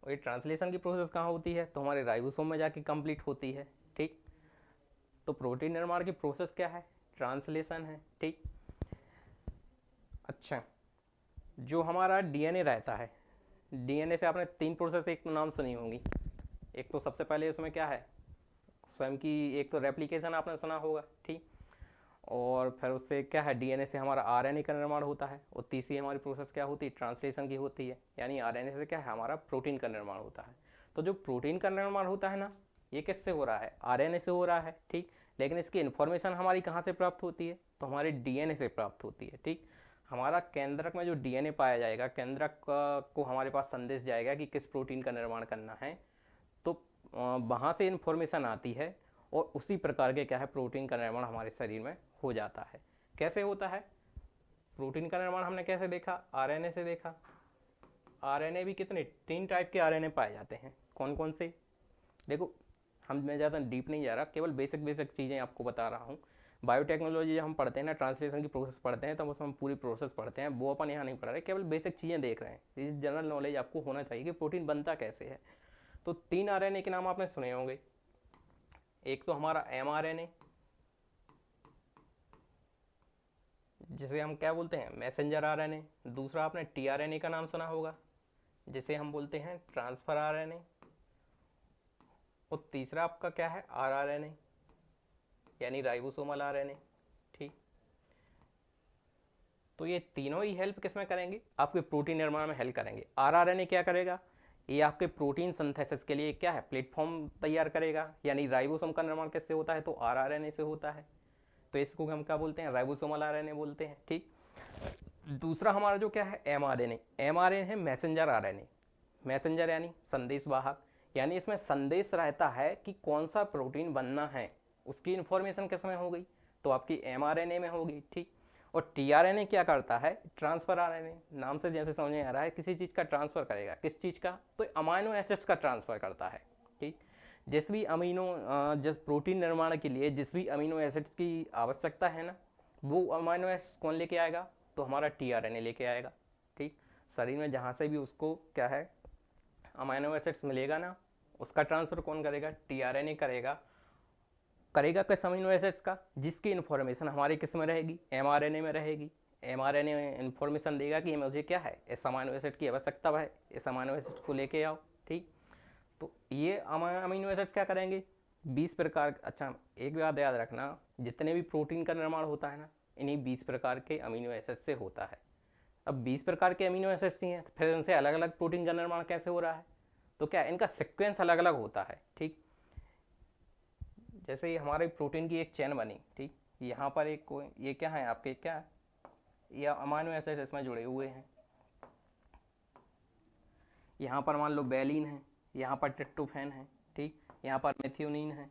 और ये ट्रांसलेशन की प्रोसेस कहाँ होती है, तो हमारे राइबोसोम में जाके कंप्लीट होती है। ठीक, तो प्रोटीन निर्माण की प्रोसेस क्या है, ट्रांसलेशन है। ठीक, अच्छा, जो हमारा डीएनए रहता है, डीएनए से आपने 3 प्रोसेस एक तो नाम सुनी होंगी। एक तो सबसे पहले उसमें क्या है, स्वयं की एक तो रेप्लिकेशन आपने सुना होगा। ठीक, और फिर उससे क्या है, डीएनए से हमारा आरएनए का निर्माण होता है। और तीसरी हमारी प्रोसेस क्या होती है, ट्रांसलेशन की होती है, यानी आरएनए से क्या है, हमारा प्रोटीन का निर्माण होता है। तो जो प्रोटीन का निर्माण होता है ना, ये किससे हो रहा है, आरएनए से हो रहा है। ठीक, लेकिन इसकी इन्फॉर्मेशन हमारी कहाँ से प्राप्त होती है, तो हमारे डीएनए से प्राप्त होती है। ठीक, हमारा केंद्रक में जो डीएनए पाया जाएगा, केंद्रक को हमारे पास संदेश जाएगा कि किस प्रोटीन का निर्माण करना है, तो वहाँ से इन्फॉर्मेशन आती है और उसी प्रकार के क्या है, प्रोटीन का निर्माण हमारे शरीर में हो जाता है। कैसे होता है प्रोटीन का निर्माण, हमने कैसे देखा, आरएनए से देखा। आरएनए भी कितने, 3 टाइप के आरएनए पाए जाते हैं, कौन कौन से, देखो मैं ज़्यादा डीप नहीं जा रहा, केवल बेसिक चीज़ें आपको बता रहा हूँ। बायोटेक्नोलॉजी जब हम पढ़ते हैं ना, ट्रांसलेशन की प्रोसेस पढ़ते हैं, तब उसमें हम पूरी प्रोसेस पढ़ते हैं, वो अपन यहाँ नहीं पढ़ रहे, केवल बेसिक चीज़ें देख रहे हैं। ये जनरल नॉलेज आपको होना चाहिए कि प्रोटीन बनता कैसे है। तो 3 आरएनए के नाम आपने सुने होंगे। एक तो हमारा एमआरएनए, जिसे हम क्या बोलते हैं, मैसेंजर आरएनए। दूसरा आपने टीआरएनए का नाम सुना होगा, जिसे हम बोलते हैं ट्रांसफर आरएनए। और तीसरा आपका क्या है, आरआरएनए, यानी राइबोसोमल आरएनए। ठीक, तो ये तीनों ही हेल्प किसमें करेंगे, आपके प्रोटीन निर्माण में हेल्प करेंगे। आरआरएनए क्या करेगा, ये आपके प्रोटीन सिंथेसिस के लिए क्या है, प्लेटफॉर्म तैयार करेगा, यानी राइबोसोम का निर्माण किससे होता है, तो आरआरएनए से होता है, तो इसको हम क्या बोलते हैं, राइबोसोमल आरएनए बोलते हैं। ठीक, दूसरा हमारा जो क्या है, एमआरएनए। एमआरएनए है मैसेंजर आरएनए, मैसेंजर यानी संदेशवाहक, यानी इसमें संदेश रहता है कि कौन सा प्रोटीन बनना है, उसकी इन्फॉर्मेशन किस में हो गई, तो आपकी एमआरएनए में होगी। ठीक, और टीआरएनए क्या करता है, ट्रांसफर आरएनए, नाम से जैसे समझ में आ रहा है, किसी चीज़ का ट्रांसफर करेगा, किस चीज़ का, तो अमीनो एसिड्स का ट्रांसफर करता है। ठीक, जिस भी जिस प्रोटीन निर्माण के लिए जिस भी अमीनो एसिड्स की आवश्यकता है ना, वो अमीनो एसिड्स कौन लेके आएगा, तो हमारा टीआरएनए लेके आएगा। ठीक, शरीर में जहाँ से भी उसको क्या है, अमीनो एसिड्स मिलेगा ना, उसका ट्रांसफर कौन करेगा, टीआरएनए करेगा। करेगा किस अमीनो एसिड्स का, जिसकी इन्फॉर्मेशन हमारे किस में रहेगी, एमआरएनए में रहेगी। एमआरएनए इन्फॉर्मेशन देगा कि मुझे क्या है, इस अमीनो एसिड की आवश्यकता है, इस अमीनो एसिड को लेके आओ। ठीक। तो ये अमीनो एसिड्स क्या करेंगे, 20 प्रकार, अच्छा एक बात याद रखना, जितने भी प्रोटीन का निर्माण होता है ना, इन्हीं 20 प्रकार के अमीनो एसिड से होता है। अब 20 प्रकार के अमीनो एसिड्स ही हैं, तो फिर इनसे अलग अलग प्रोटीन का निर्माण कैसे हो रहा है, तो क्या इनका सीक्वेंस अलग अलग होता है, ठीक। जैसे ये हमारे प्रोटीन की एक चेन बनी, ठीक, यहाँ पर एक ये क्या है आपके, क्या ये अमीनो एसिड्स इसमें जुड़े हुए हैं। यहाँ पर मान लो वैलिन है, यहाँ पर ट्रिप्टोफैन है, ठीक, यहाँ पर मेथियोनिन है,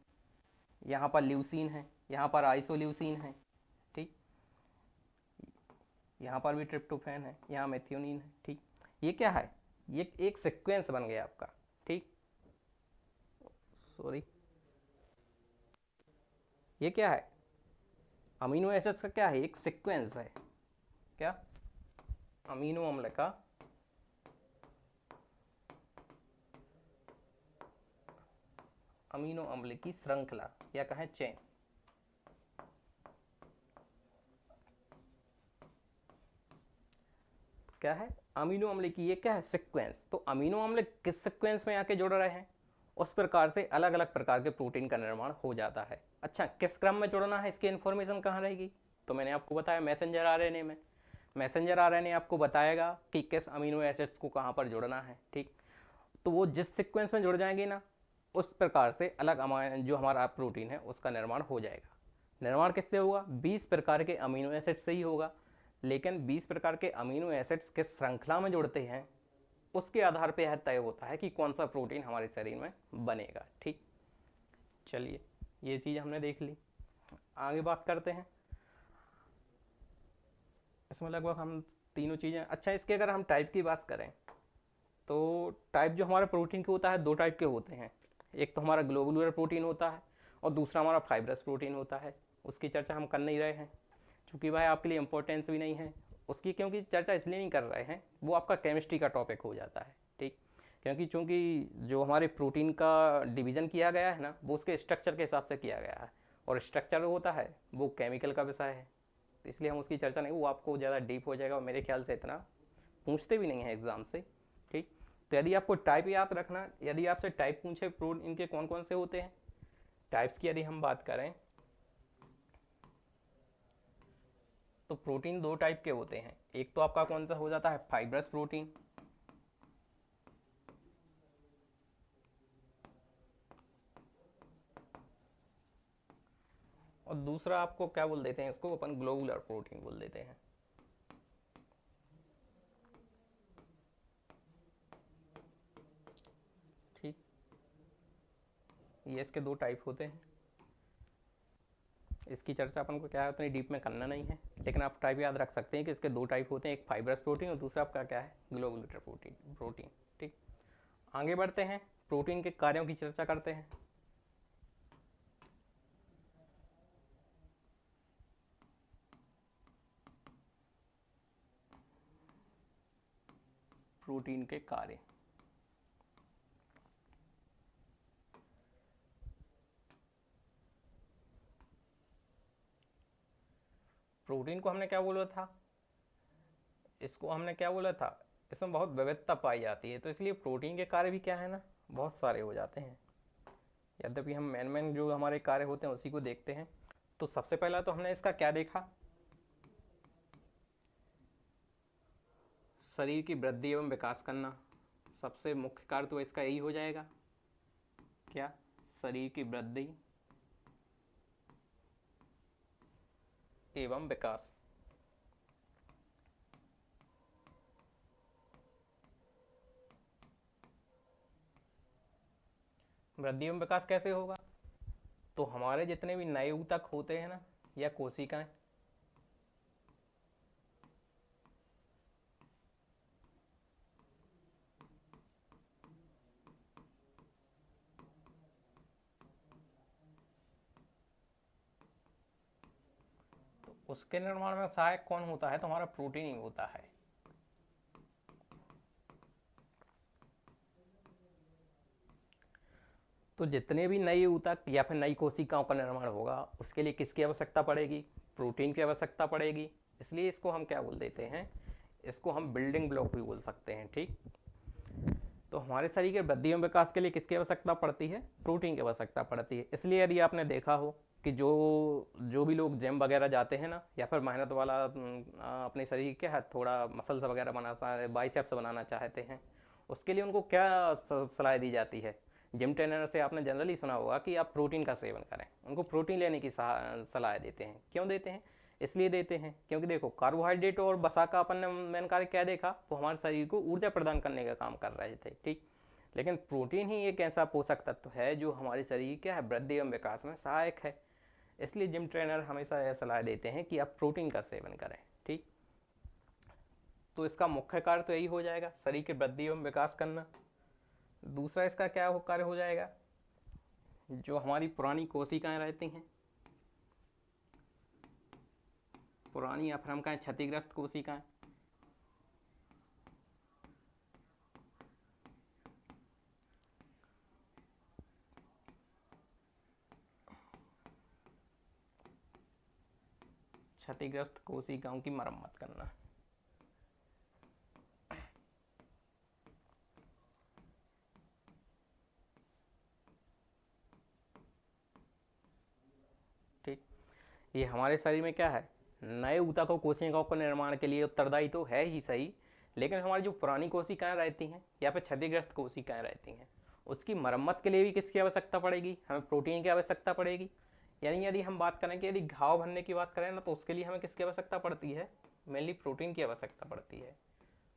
यहाँ पर ल्यूसीन है, यहाँ पर आइसोल्यूसीन है, ठीक, यहाँ पर भी ट्रिप्टोफैन है, यहाँ मेथियोनिन है, ठीक। ये क्या है, ये एक सीक्वेंस बन गया आपका, ठीक। सॉरी, ये क्या है, अमीनो एसिड्स का क्या है, एक सीक्वेंस है, क्या, अमीनो अम्ल का अमीनो अम्ल की श्रृंखला या कहें चेन। क्या है, अमीनो अम्ल की ये क्या है, सीक्वेंस। तो अमीनो अम्ल किस सीक्वेंस में आके जुड़ रहे हैं, उस प्रकार से अलग अलग प्रकार के प्रोटीन का निर्माण हो जाता है। अच्छा, किस क्रम में जुड़ना है, इसकी इन्फॉर्मेशन कहाँ रहेगी, तो मैंने आपको बताया मैसेंजर आरएनए में। मैसेंजर आरएनए आपको बताएगा कि किस अमीनो एसिड्स को कहाँ पर जुड़ना है, ठीक। तो वो जिस सीक्वेंस में जुड़ जाएंगे ना, उस प्रकार से अलग जो हमारा प्रोटीन है उसका निर्माण हो जाएगा। निर्माण किससे होगा, 20 प्रकार के अमीनो एसिड से ही होगा, लेकिन 20 प्रकार के अमीनो एसिड्स किस श्रृंखला में जुड़ते हैं उसके आधार पर यह तय होता है कि कौन सा प्रोटीन हमारे शरीर में बनेगा, ठीक। चलिए, ये चीज़ हमने देख ली, आगे बात करते हैं। इसमें लगभग हम तीनों चीज़ें, अच्छा इसके अगर हम टाइप की बात करें तो टाइप जो हमारे प्रोटीन के होता है, दो टाइप के होते हैं। एक तो हमारा ग्लोबुलर प्रोटीन होता है और दूसरा हमारा फाइब्रस प्रोटीन होता है। उसकी चर्चा हम कर नहीं रहे हैं क्योंकि भाई आपके लिए इम्पोर्टेंस भी नहीं है उसकी, क्योंकि चर्चा इसलिए नहीं कर रहे हैं, वो आपका केमिस्ट्री का टॉपिक हो जाता है, ठीक। क्योंकि चूँकि जो हमारे प्रोटीन का डिवीज़न किया गया है ना, वो उसके स्ट्रक्चर के हिसाब से किया गया है, और स्ट्रक्चर होता है वो केमिकल का विषय है, तो इसलिए हम उसकी चर्चा नहीं, वो आपको ज़्यादा डीप हो जाएगा और मेरे ख्याल से इतना पूछते भी नहीं है एग्ज़ाम से, ठीक। तो यदि आपको टाइप याद रखना, यदि आपसे टाइप पूछे प्रोटीन इनके कौन कौन से होते हैं, टाइप्स की यदि हम बात करें तो प्रोटीन दो टाइप के होते हैं। एक तो आपका कौन सा हो जाता है, फाइब्रस प्रोटीन, और दूसरा आपको क्या बोल देते हैं, इसको अपन ग्लोबुलर प्रोटीन बोल देते हैं, ठीक। ये इसके दो टाइप होते हैं। इसकी चर्चा अपन को क्या है उतनी डीप में करना नहीं है, लेकिन आप टाइप याद रख सकते हैं कि इसके दो टाइप होते हैं, एक फाइब्रस प्रोटीन और दूसरा आपका क्या है, ग्लोबुलर प्रोटीन, ठीक। आगे बढ़ते हैं, प्रोटीन के कार्यों की चर्चा करते हैं। प्रोटीन के कार्य, प्रोटीन को हमने क्या बोला था, इसको हमने क्या बोला था, इसमें बहुत विविधता पाई जाती है, तो इसलिए प्रोटीन के कार्य भी क्या है ना, बहुत सारे हो जाते हैं। यद्यपि हम मेन जो हमारे कार्य होते हैं उसी को देखते हैं। तो सबसे पहला तो हमने इसका क्या देखा, शरीर की वृद्धि एवं विकास करना, सबसे मुख्य कार्य तो इसका यही हो जाएगा, क्या, शरीर की वृद्धि एवं विकास। वृद्धि एवं विकास कैसे होगा, तो हमारे जितने भी नए ऊतक होते हैं ना या कोशिकाएं, तो उसके निर्माण में सहायक कौन होता है, तो हमारा प्रोटीन ही होता है। तो जितने भी नए ऊतक या फिर नई कोशिकाओं का निर्माण होगा उसके लिए किसकी आवश्यकता पड़ेगी, प्रोटीन की आवश्यकता पड़ेगी। इसलिए इसको हम क्या बोल देते हैं, इसको हम बिल्डिंग ब्लॉक भी बोल सकते हैं, ठीक। तो हमारे शरीर के वृद्धि एवं विकास के लिए किसकी आवश्यकता पड़ती है? प्रोटीन की आवश्यकता पड़ती है। इसलिए यदि आपने देखा हो कि जो जो भी लोग जिम वगैरह जाते हैं ना, या फिर मेहनत वाला अपने शरीर के है थोड़ा मसल्स वगैरह बनाना है, बाइसेप्स बनाना चाहते हैं, उसके लिए उनको क्या सलाह दी जाती है? जिम ट्रेनर से आपने जनरली सुना होगा कि आप प्रोटीन का सेवन करें। उनको प्रोटीन लेने की सलाह देते हैं। क्यों देते हैं? इसलिए देते हैं क्योंकि देखो, कार्बोहाइड्रेट और वसा का अपन ने मेन कार्य क्या देखा, वो हमारे शरीर को ऊर्जा प्रदान करने का काम कर रहे थे, ठीक। लेकिन प्रोटीन ही एक ऐसा पोषक तत्व है जो हमारे शरीर क्या है, वृद्धि एवं विकास में सहायक है। इसलिए जिम ट्रेनर हमेशा यह सलाह देते हैं कि आप प्रोटीन का सेवन करें, ठीक। तो इसका मुख्य कार्य तो यही हो जाएगा, शरीर की वृद्धि एवं विकास करना। दूसरा इसका क्या कार्य हो जाएगा, जो हमारी पुरानी कोशिकाएं रहती हैं, पुरानी या फिर हम कहें क्षतिग्रस्त कोशिकाएं, क्षतिग्रस्त कोशिकाओं की मरम्मत करना। ठीक, ये हमारे शरीर में क्या है, नए ऊतकों कोशिकाओं के निर्माण के लिए उत्तरदायी तो है ही सही, लेकिन हमारी जो पुरानी कोशिकाएं रहती हैं या फिर क्षतिग्रस्त कोशिकाएं रहती हैं, उसकी मरम्मत के लिए भी किसकी आवश्यकता पड़ेगी? हमें प्रोटीन की आवश्यकता पड़ेगी। यानी यदि हम बात करें कि यदि घाव भरने की बात करें ना, तो उसके लिए हमें किसकी आवश्यकता पड़ती है? मेनली प्रोटीन की आवश्यकता पड़ती है।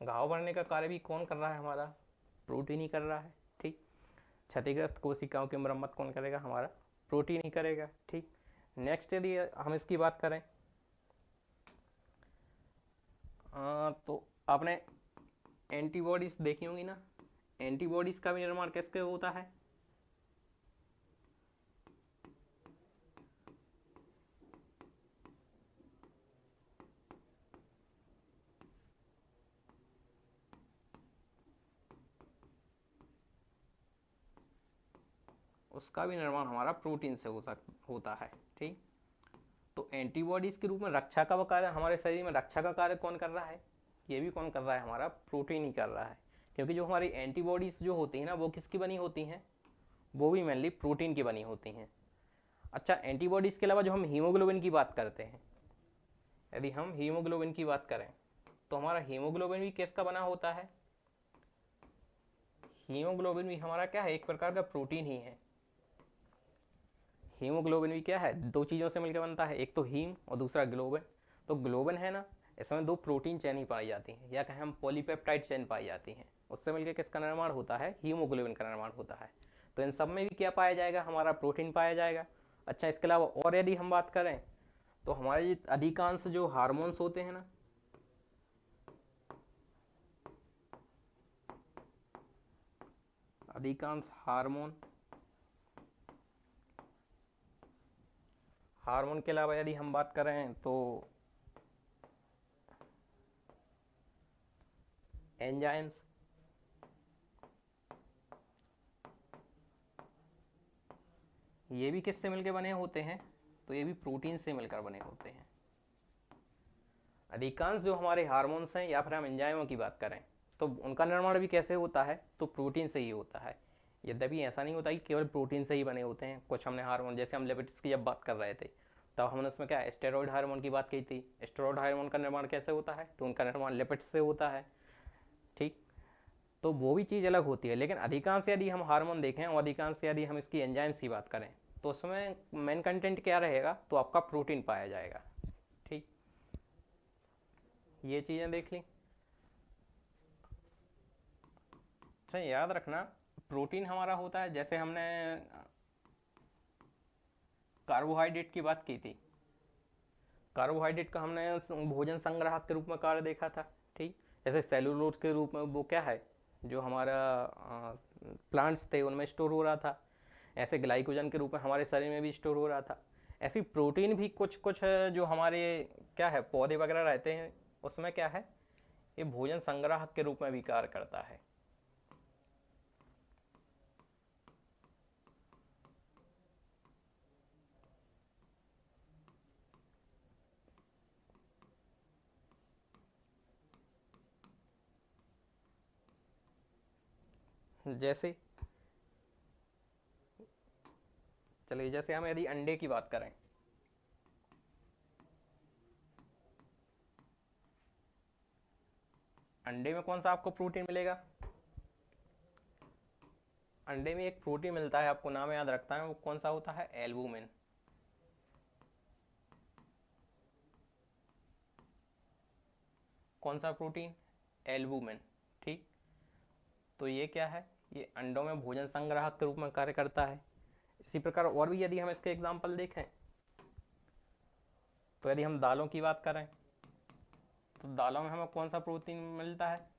घाव भरने का कार्य भी कौन कर रहा है? हमारा प्रोटीन ही कर रहा है, ठीक। क्षतिग्रस्त कोशिकाओं की मरम्मत कौन करेगा? हमारा प्रोटीन ही करेगा, ठीक। नेक्स्ट यदि हम इसकी बात करें, तो आपने एंटीबॉडीज देखी होंगी ना। एंटीबॉडीज का भी निर्माण किसके होता है? उसका भी निर्माण हमारा प्रोटीन से होता है, ठीक। तो एंटीबॉडीज के रूप में रक्षा का कार्य, हमारे शरीर में रक्षा का कार्य कौन कर रहा है? ये भी कौन कर रहा है? हमारा प्रोटीन ही कर रहा है। क्योंकि जो हमारी एंटीबॉडीज जो होती हैं ना, वो किसकी बनी होती हैं? वो भी मेनली प्रोटीन की बनी होती हैं। अच्छा, एंटीबॉडीज के अलावा जो हम हीमोग्लोबिन की बात करते हैं, यदि हम हीमोग्लोबिन की बात करें, तो हमारा हीमोग्लोबिन भी किसका बना होता है? हीमोग्लोबिन भी हमारा क्या है? एक प्रकार का प्रोटीन ही है। हीमोग्लोबिन भी क्या है? दो चीज़ों से मिलकर बनता है, एक तो हीम और दूसरा ग्लोबिन। तो ग्लोबिन है ना, इसमें दो प्रोटीन चेन ही पाई जाती हैं, या कहें हम पॉलीपेप्टाइड चेन पाई जाती हैं। उससे मिलकर किसका निर्माण होता है? हीमोग्लोबिन का निर्माण होता है। तो इन सब में भी क्या पाया जाएगा? हमारा प्रोटीन पाया जाएगा। अच्छा, इसके अलावा और यदि हम बात करें, तो हमारे अधिकांश जो हार्मोन्स होते हैं ना, अधिकांश हार्मोन के अलावा यदि हम बात करें, तो एंजाइम्स, ये भी किससे मिलकर बने होते हैं? तो ये भी प्रोटीन से मिलकर बने होते हैं। अधिकांश जो हमारे हार्मोन्स हैं या फिर हम एंजाइमों की बात करें, तो उनका निर्माण भी कैसे होता है? तो प्रोटीन से ही होता है। यद्यपि ऐसा नहीं होता कि केवल प्रोटीन से ही बने होते हैं। कुछ हमने हार्मोन, जैसे हम लिपिड्स की जब बात कर रहे थे, तब हमने उसमें क्या स्टेरॉयड हार्मोन की बात की थी। स्टेरॉयड हार्मोन का निर्माण कैसे होता है? तो उनका निर्माण लिपिड्स से होता है, ठीक। तो वो भी चीज़ अलग होती है। लेकिन अधिकांश यदि हम हार्मोन देखें और अधिकांश यदि हम इसकी एंजाइम्स की बात करें, तो उसमें मेन कंटेंट क्या रहेगा? तो आपका प्रोटीन पाया जाएगा, ठीक। ये चीज़ें देख ली। अच्छा, याद रखना, प्रोटीन हमारा होता है, जैसे हमने कार्बोहाइड्रेट की बात की थी। कार्बोहाइड्रेट का हमने भोजन संग्राहक के रूप में कार्य देखा था, ठीक। जैसे सेलुलोज के रूप में वो क्या है, जो हमारा प्लांट्स थे उनमें स्टोर हो रहा था। ऐसे ग्लाइकोजन के रूप में हमारे शरीर में भी स्टोर हो रहा था। ऐसी प्रोटीन भी कुछ कुछ जो हमारे क्या है, पौधे वगैरह रहते हैं, उसमें क्या है, ये भोजन संग्राहक के रूप में भी कार्य करता है। जैसे चलिए, जैसे हम यदि अंडे की बात करें, अंडे में कौन सा आपको प्रोटीन मिलेगा? अंडे में एक प्रोटीन मिलता है, आपको नाम याद रखना है, वो कौन सा होता है? एल्बुमिन। कौन सा प्रोटीन? एल्बुमिन। ठीक, तो ये क्या है? ये अंडों में भोजन संग्राहक के रूप में कार्य करता है। इसी प्रकार और भी यदि हम इसके एग्जाम्पल देखें, तो यदि हम दालों की बात करें, तो दालों में हमें कौन सा प्रोटीन मिलता है?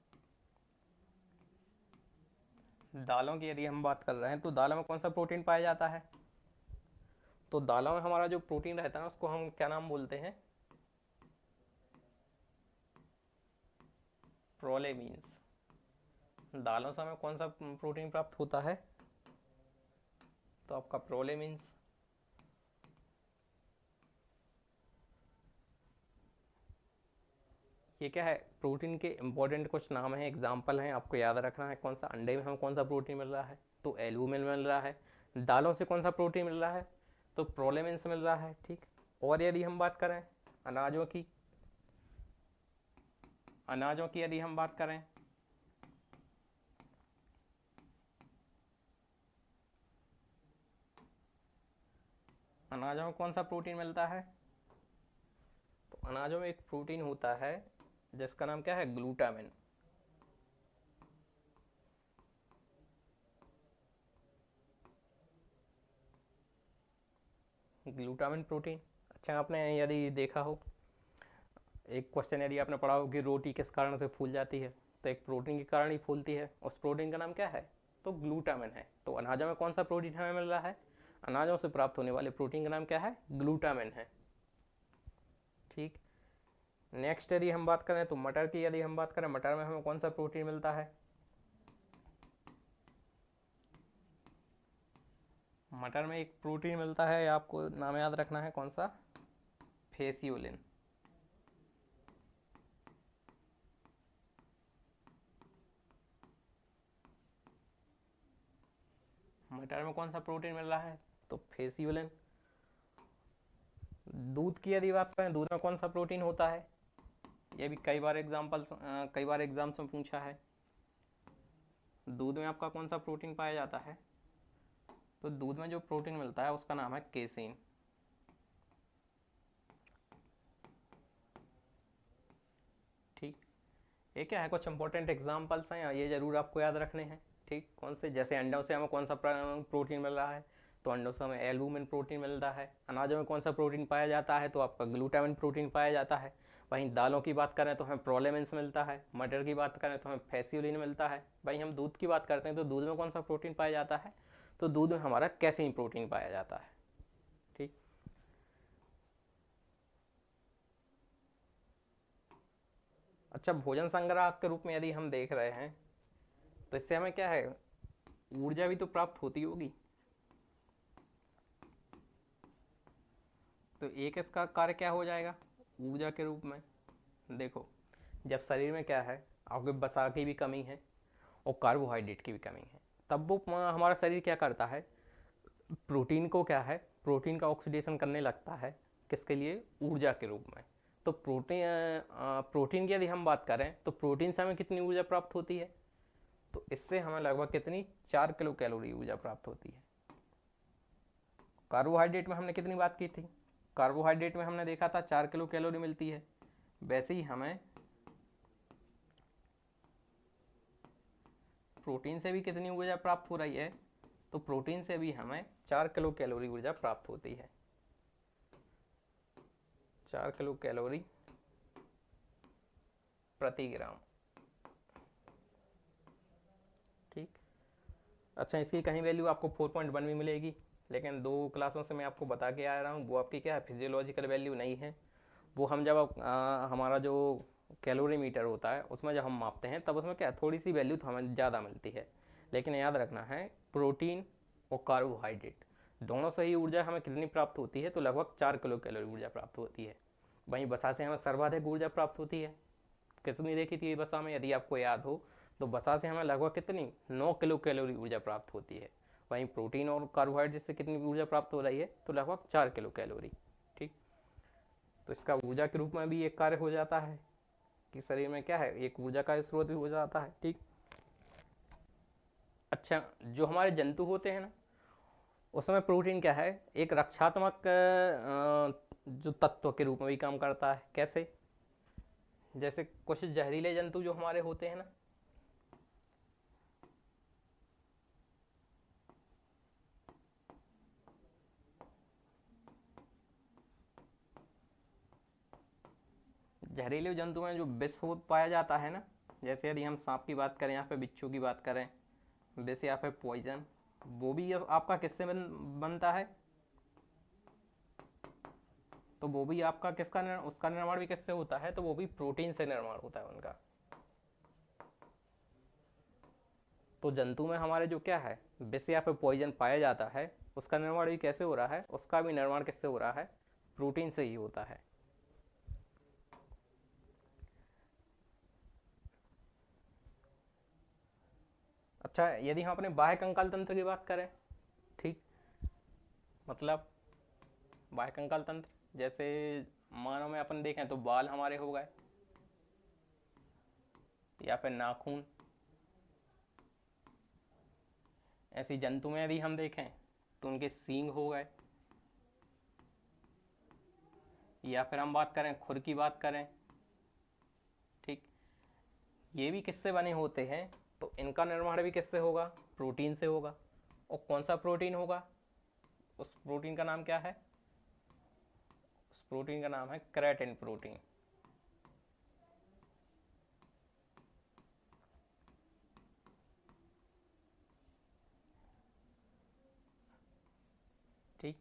दालों की यदि हम बात कर रहे हैं, तो दालों में कौन सा प्रोटीन पाया जाता है? तो दालों में हमारा जो प्रोटीन रहता है उसको हम क्या नाम बोलते हैं? प्रोलेमीन्स। दालों से हमें कौन सा प्रोटीन प्राप्त होता है? तो आपका प्रोलेमीन्स। ये क्या है? प्रोटीन के इंपॉर्टेंट कुछ नाम हैं, एग्जाम्पल हैं, आपको याद रखना है। कौन सा? अंडे में हमें कौन सा प्रोटीन मिल रहा है? तो एल्बुमिन मिल रहा है। दालों से कौन सा प्रोटीन मिल रहा है? तो प्रोलेमिन्स मिल रहा है। ठीक, और यदि हम बात करें अनाजों की, अनाजों की यदि हम बात करें, अनाजों में कौन सा प्रोटीन मिलता है? तो अनाजों में एक प्रोटीन होता है जिसका नाम क्या है? ग्लूटामिन। Glutamine protein. अच्छा, आपने यदि देखा हो, एक क्वेश्चन यदि आपने पढ़ा हो कि रोटी किस कारण से फूल जाती है, तो एक प्रोटीन के कारण ही फूलती है। उस प्रोटीन का नाम क्या है? तो ग्लूटामिन है। तो अनाजों में कौन सा प्रोटीन हमें मिल रहा है? अनाजों से प्राप्त होने वाले प्रोटीन का नाम क्या है? ग्लूटामिन है। ठीक, नेक्स्ट यदि हम बात करें, तो मटर की यदि हम बात करें, मटर में हमें कौन सा प्रोटीन मिलता है? मटर में एक प्रोटीन मिलता है, आपको नाम याद रखना है, कौन सा? फेसियोलिन। मटर में कौन सा प्रोटीन मिल रहा है? तो फेसियोलिन। दूध की यदि बात करें, दूध में कौन सा प्रोटीन होता है? ये भी कई बार एग्जाम्स में पूछा है। दूध में आपका कौन सा प्रोटीन पाया जाता है? तो दूध में जो प्रोटीन मिलता है उसका नाम है केसीन। ठीक, ये क्या है? कुछ इंपॉर्टेंट एग्जाम्पल्स हैं, ये जरूर आपको याद रखने हैं। ठीक, कौन से? जैसे अंडों से हमें कौन सा प्रोटीन मिल रहा है? तो अंडों से हमें एल्बुमिन प्रोटीन मिल रहा है। अनाजों में कौन सा प्रोटीन पाया जाता है? तो आपका ग्लूटामिन प्रोटीन पाया जाता है। वहीं दालों की बात करें तो हमें प्रोलेमिन्स मिलता है। मटर की बात करें तो हमें फेसियोलिन मिलता है। वहीं हम दूध की बात करते हैं तो दूध में कौन सा प्रोटीन पाया जाता है? तो दूध में हमारा कैसीन प्रोटीन पाया जाता है। ठीक, अच्छा, भोजन संग्रह के रूप में यदि हम देख रहे हैं, तो इससे हमें क्या है? ऊर्जा भी तो प्राप्त होती होगी। तो एक इसका कार्य क्या हो जाएगा ऊर्जा के रूप में? देखो, जब शरीर में क्या है, आपके वसा की भी कमी है और कार्बोहाइड्रेट की भी कमी है, तब वो हमारा शरीर क्या करता है? प्रोटीन को क्या है? प्रोटीन का ऑक्सीडेशन करने लगता है। किसके लिए? ऊर्जा के रूप में। तो प्रोटीन की यदि हम बात करें, तो प्रोटीन से हमें कितनी ऊर्जा प्राप्त होती है? तो इससे हमें लगभग कितनी? 4 किलो कैलोरी ऊर्जा प्राप्त होती है। कार्बोहाइड्रेट में हमने कितनी बात की थी? कार्बोहाइड्रेट में हमने देखा था 4 किलो कैलोरी मिलती है। वैसे ही हमें प्रोटीन से भी कितनी ऊर्जा प्राप्त हो रही है? तो प्रोटीन से भी हमें 4 किलो कैलोरी ऊर्जा प्राप्त होती है। 4 किलो कैलोरी प्रति ग्राम। ठीक, अच्छा, इसकी कहीं वैल्यू आपको 4.1 भी मिलेगी, लेकिन 2 क्लासों से मैं आपको बता के आ रहा हूँ, वो आपकी क्या है? फिजियोलॉजिकल वैल्यू नहीं है। वो हम जब हमारा जो कैलोरी मीटर होता है उसमें जब हम मापते हैं, तब उसमें क्या है? थोड़ी सी वैल्यू तो हमें ज़्यादा मिलती है। लेकिन याद रखना है, प्रोटीन और कार्बोहाइड्रेट दोनों से ही ऊर्जा हमें कितनी प्राप्त होती है? तो लगभग 4 किलो कैलोरी ऊर्जा प्राप्त होती है। वहीं वसा से हमें सर्वाधिक ऊर्जा प्राप्त होती है। कितनी देखी थी वसा में? यदि आपको याद हो, तो वसा से हमें लगभग कितनी 9 किलो कैलोरी ऊर्जा प्राप्त होती है। वहीं प्रोटीन और कार्बोहाइड्रेट से कितनी ऊर्जा प्राप्त हो रही है, तो लगभग 4 किलो कैलोरी। ठीक, तो इसका ऊर्जा के रूप में भी एक कार्य हो जाता है कि शरीर में क्या है, एक ऊर्जा का स्रोत भी हो जाता है। ठीक, अच्छा, जो हमारे जंतु होते हैं ना, उसमें प्रोटीन क्या है, एक रक्षात्मक जो तत्व के रूप में भी काम करता है। कैसे, जैसे कुछ जहरीले जंतु जो हमारे होते हैं ना, जहरीले जंतु में जो विष हो पाया जाता है ना, जैसे यदि हम सांप की बात करें या फिर बिच्छू की बात करें, विष या फिर पॉइजन, वो भी आपका किससे बनता है, तो वो भी आपका किसका उसका निर्माण भी किससे होता है, तो वो भी प्रोटीन से निर्माण होता है उनका। तो जंतु में हमारे जो क्या है, विष या फिर पॉइजन पाया जाता है, उसका निर्माण भी कैसे हो रहा है, उसका भी निर्माण किससे हो रहा है, प्रोटीन से ही होता है। अच्छा, यदि हम अपने बाह्य कंकाल तंत्र की बात करें, ठीक, मतलब बाह्य कंकाल तंत्र, जैसे मानव में अपन देखें तो बाल हमारे हो गए, या फिर नाखून। ऐसी जंतु में यदि हम देखें तो उनके सींग हो गए, या फिर हम बात करें खुर की बात करें। ठीक, ये भी किससे बने होते हैं, तो इनका निर्माण भी किससे होगा, प्रोटीन से होगा। और कौन सा प्रोटीन होगा, उस प्रोटीन का नाम क्या है, उस प्रोटीन का नाम है केराटिन प्रोटीन। ठीक,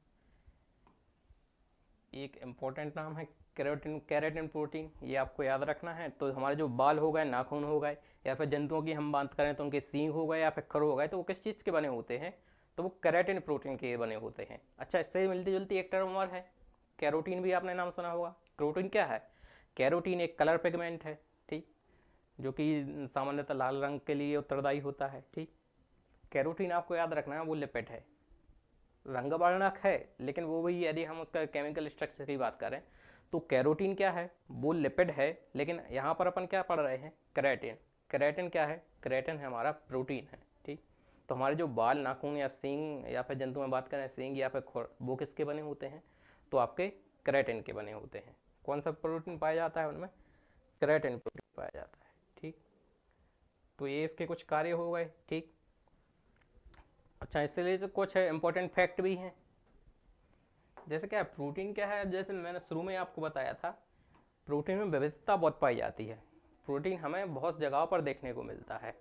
एक इम्पोर्टेंट नाम है केराटिन, केराटिन प्रोटीन, ये आपको याद रखना है। तो हमारे जो बाल हो गए, नाखून हो गए, या फिर जंतुओं की हम बात करें तो उनके सींग हो गए या फिर खर हो गए, तो वो किस चीज़ के बने होते हैं, तो वो केराटिन प्रोटीन के बने होते हैं। अच्छा, इससे मिलती जुलती एक टर्म और है, कैरोटीन, भी आपने नाम सुना होगा। कैरोटीन क्या है, कैरोटीन एक कलर पिगमेंट है। ठीक, जो कि सामान्यतः लाल रंग के लिए उत्तरदायी होता है। ठीक, कैरोटीन आपको याद रखना है वो लिपिड है, रंग वर्णक है, लेकिन वो भी यदि हम उसका केमिकल स्ट्रक्चर की बात करें तो कैरोटीन क्या है, वो लिपिड है, लेकिन यहाँ पर अपन क्या पढ़ रहे हैं, केराटिन। केराटिन क्या है, केराटिन है हमारा प्रोटीन है। ठीक, तो हमारे जो बाल, नाखून या सींग, या फिर जंतु में बात करें सींग या फिर खुर, वो किसके बने होते हैं, तो आपके केराटिन के बने होते हैं। कौन सा प्रोटीन पाया जाता है उनमें, केराटिन प्रोटीन पाया जाता है। ठीक, तो ये इसके कुछ कार्य हो गए। ठीक, अच्छा, इसलिए तो कुछ इंपॉर्टेंट फैक्ट भी हैं, जैसे क्या है, प्रोटीन क्या है, जैसे मैंने शुरू में आपको बताया था, प्रोटीन में विविधता बहुत पाई जाती है। प्रोटीन हमें बहुत जगहों पर देखने को मिलता है।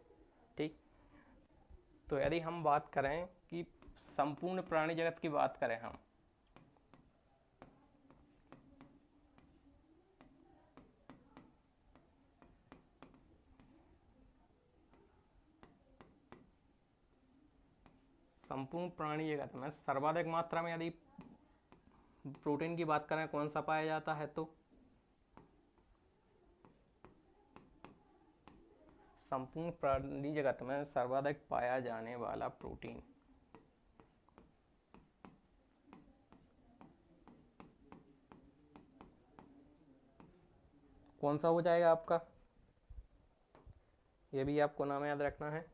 ठीक, तो यदि हम बात करें कि संपूर्ण प्राणी जगत की बात करें हम, संपूर्ण प्राणी जगत में सर्वाधिक मात्रा में यदि प्रोटीन की बात करें कौन सा पाया जाता है, तो संपूर्ण प्राणी जगत में सर्वाधिक पाया जाने वाला प्रोटीन कौन सा हो जाएगा आपका, ये भी आपको नाम याद रखना है।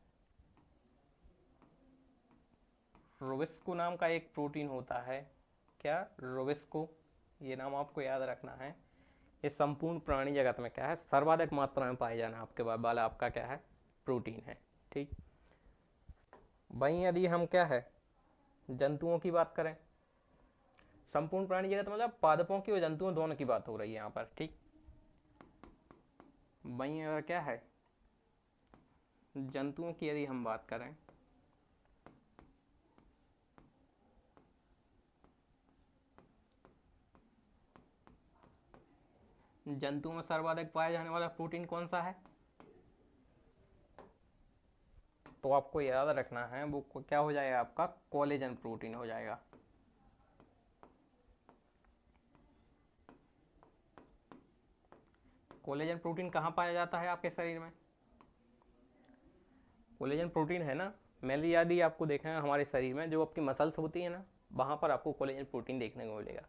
रोबिस्को नाम का एक प्रोटीन होता है, क्या, रोबिस्को, ये नाम आपको याद रखना है। ये संपूर्ण प्राणी जगत में क्या है, सर्वाधिक मात्रा में पाए जाना आपके वाला आपका क्या है, प्रोटीन है। ठीक, वहीं यदि हम क्या है, जंतुओं की बात करें, संपूर्ण प्राणी जगत मतलब पादपों की और जंतुओं दोनों की बात हो रही है यहाँ पर। ठीक, वहीं अगर क्या है, जंतुओं की यदि हम बात करें, जंतुओं में सर्वाधिक पाया जाने वाला प्रोटीन कौन सा है, तो आपको याद रखना है वो क्या हो जाएगा, आपका कोलेजन प्रोटीन हो जाएगा। कोलेजन प्रोटीन कहाँ पाया जाता है आपके शरीर में, कोलेजन प्रोटीन है ना, मेनली यदि आपको देखा है हमारे शरीर में जो आपकी मसल्स होती है ना, वहाँ पर आपको कोलेजन प्रोटीन देखने को मिलेगा।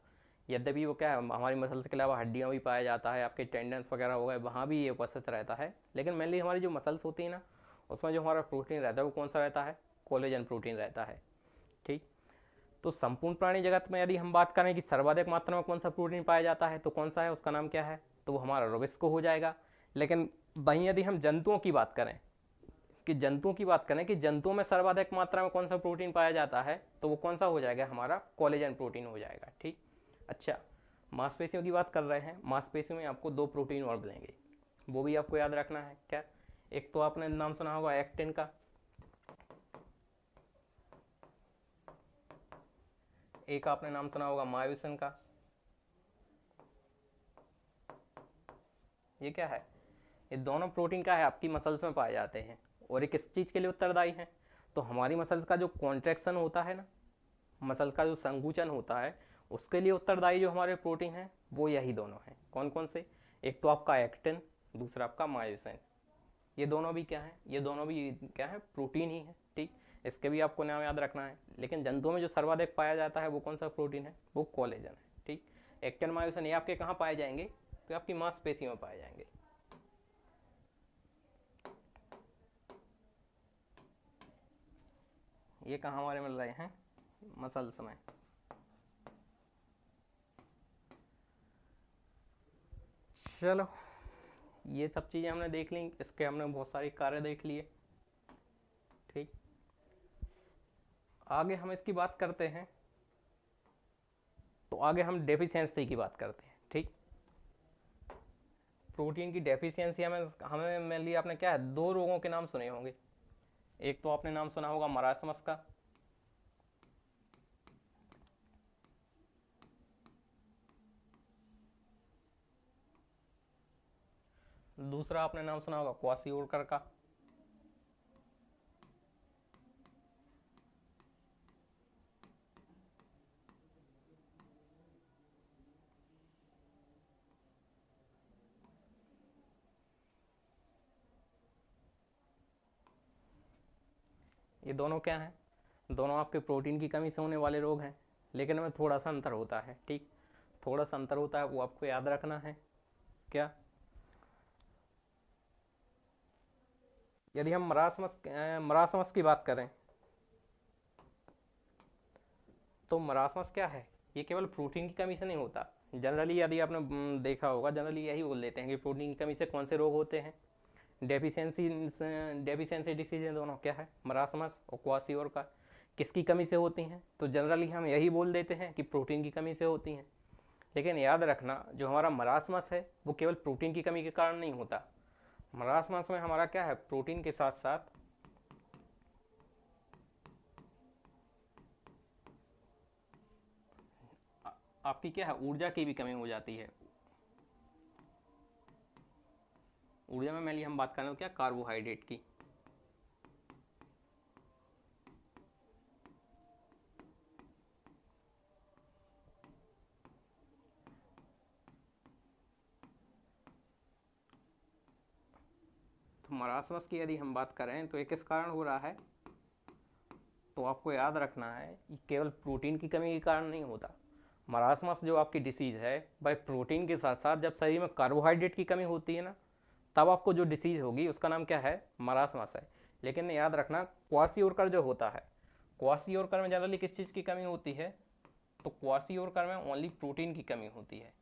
यद्यपि वो क्या है, हमारी मसल्स के अलावा हड्डियाँ भी पाया जाता है, आपके टेंडन्स वगैरह हो गए, वहाँ भी ये उपस्थित रहता है, लेकिन मेनली हमारी जो मसल्स होती है ना, उसमें जो हमारा प्रोटीन रहता है वो कौन सा रहता है, कोलेजन प्रोटीन रहता है। ठीक। तो संपूर्ण प्राणी जगत में यदि हम बात करें कि सर्वाधिक मात्रा में कौन सा प्रोटीन पाया जाता है, तो कौन सा है, उसका नाम क्या है, तो वो हमारा रोबिस्को हो जाएगा। लेकिन वहीं यदि हम जंतुओं की बात करें कि जंतुओं में सर्वाधिक मात्रा में कौन सा प्रोटीन पाया जाता है, तो वो कौन सा हो जाएगा, हमारा कोलेजन प्रोटीन हो जाएगा। ठीक। अच्छा, मांसपेशियों की बात कर रहे हैं, मांसपेशियों में आपको दो प्रोटीन और मिलेंगे, वो भी आपको याद रखना है। क्या? एक तो आपने नाम सुना होगा एक्टिन का, एक आपने नाम सुना होगा मायोसिन का। ये क्या है, ये दोनों प्रोटीन का है, आपकी मसल्स में पाए जाते हैं। और ये किस चीज़ के लिए उत्तरदायी हैं, तो हमारी मसल्स का जो कॉन्ट्रैक्शन होता है ना, मसल्स का जो संकुचन होता है, उसके लिए उत्तरदायी जो हमारे प्रोटीन हैं वो यही दोनों हैं। कौन कौन से? एक तो आपका एक्टिन, दूसरा आपका मायोसिन। ये दोनों भी क्या है, ये दोनों भी क्या है, प्रोटीन ही है। ठीक। इसके भी आपको नाम याद रखना है। लेकिन जंतुओं में जो सर्वाधिक पाया जाता है वो कौन सा प्रोटीन है, वो कोलेजन है। ठीक। एक्टिन मायोसिन ये आपके कहाँ पाए जाएंगे, तो आपकी मांसपेशियों में पाए जाएंगे। ये कहाँ हमारे मिल रहे हैं, मसल्स में। चलो, ये सब चीज़ें हमने देख ली, इसके हमने बहुत सारे कार्य देख लिए। ठीक। आगे हम इसकी बात करते हैं, तो आगे हम डेफिशिएंसी की बात करते हैं। ठीक। प्रोटीन की डेफिशिएंसी हमें हमें मेनली आपने क्या है, दो रोगों के नाम सुने होंगे। एक तो आपने नाम सुना होगा मरासमस का, दूसरा आपने नाम सुना होगा क्वासियोरकर का, ये दोनों क्या हैं, दोनों आपके प्रोटीन की कमी से होने वाले रोग हैं, लेकिन इनमें थोड़ा सा अंतर होता है। ठीक। थोड़ा सा अंतर होता है, वो आपको याद रखना है। क्या? यदि हम मरासमस की बात करें, तो मरासमस क्या है, ये केवल प्रोटीन की कमी से नहीं होता। जनरली यदि आपने देखा होगा, जनरली यही बोल देते हैं कि प्रोटीन की कमी से कौन से रोग होते हैं, डेफिशिएंसी डेफिशिएंसी डिसीज दोनों क्या है, मरासमस और क्वासियोर का। किसकी कमी से होती हैं, तो जनरली हम यही बोल देते हैं कि प्रोटीन की कमी से होती हैं। लेकिन याद रखना, जो हमारा मरासमस है वो केवल प्रोटीन की कमी के कारण नहीं होता। मरासमस में हमारा क्या है, प्रोटीन के साथ साथ आपकी क्या है, ऊर्जा की भी कमी हो जाती है। ऊर्जा में मेनली हम बात करें तो क्या, कार्बोहाइड्रेट की। तो मरासमस की यदि हम बात करें तो ये किस कारण हो रहा है, तो आपको याद रखना है कि केवल प्रोटीन की कमी के कारण नहीं होता। मरासमस जो आपकी डिसीज़ है, भाई प्रोटीन के साथ साथ जब शरीर में कार्बोहाइड्रेट की कमी होती है ना, तब आपको जो डिसीज़ होगी उसका नाम क्या है, मरासमस है। लेकिन याद रखना, क्वासियोरकर जो होता है, क्वासियोरकर में जनरली किस चीज़ की कमी होती है, तो क्वासियोरकर में ओनली प्रोटीन की कमी होती है।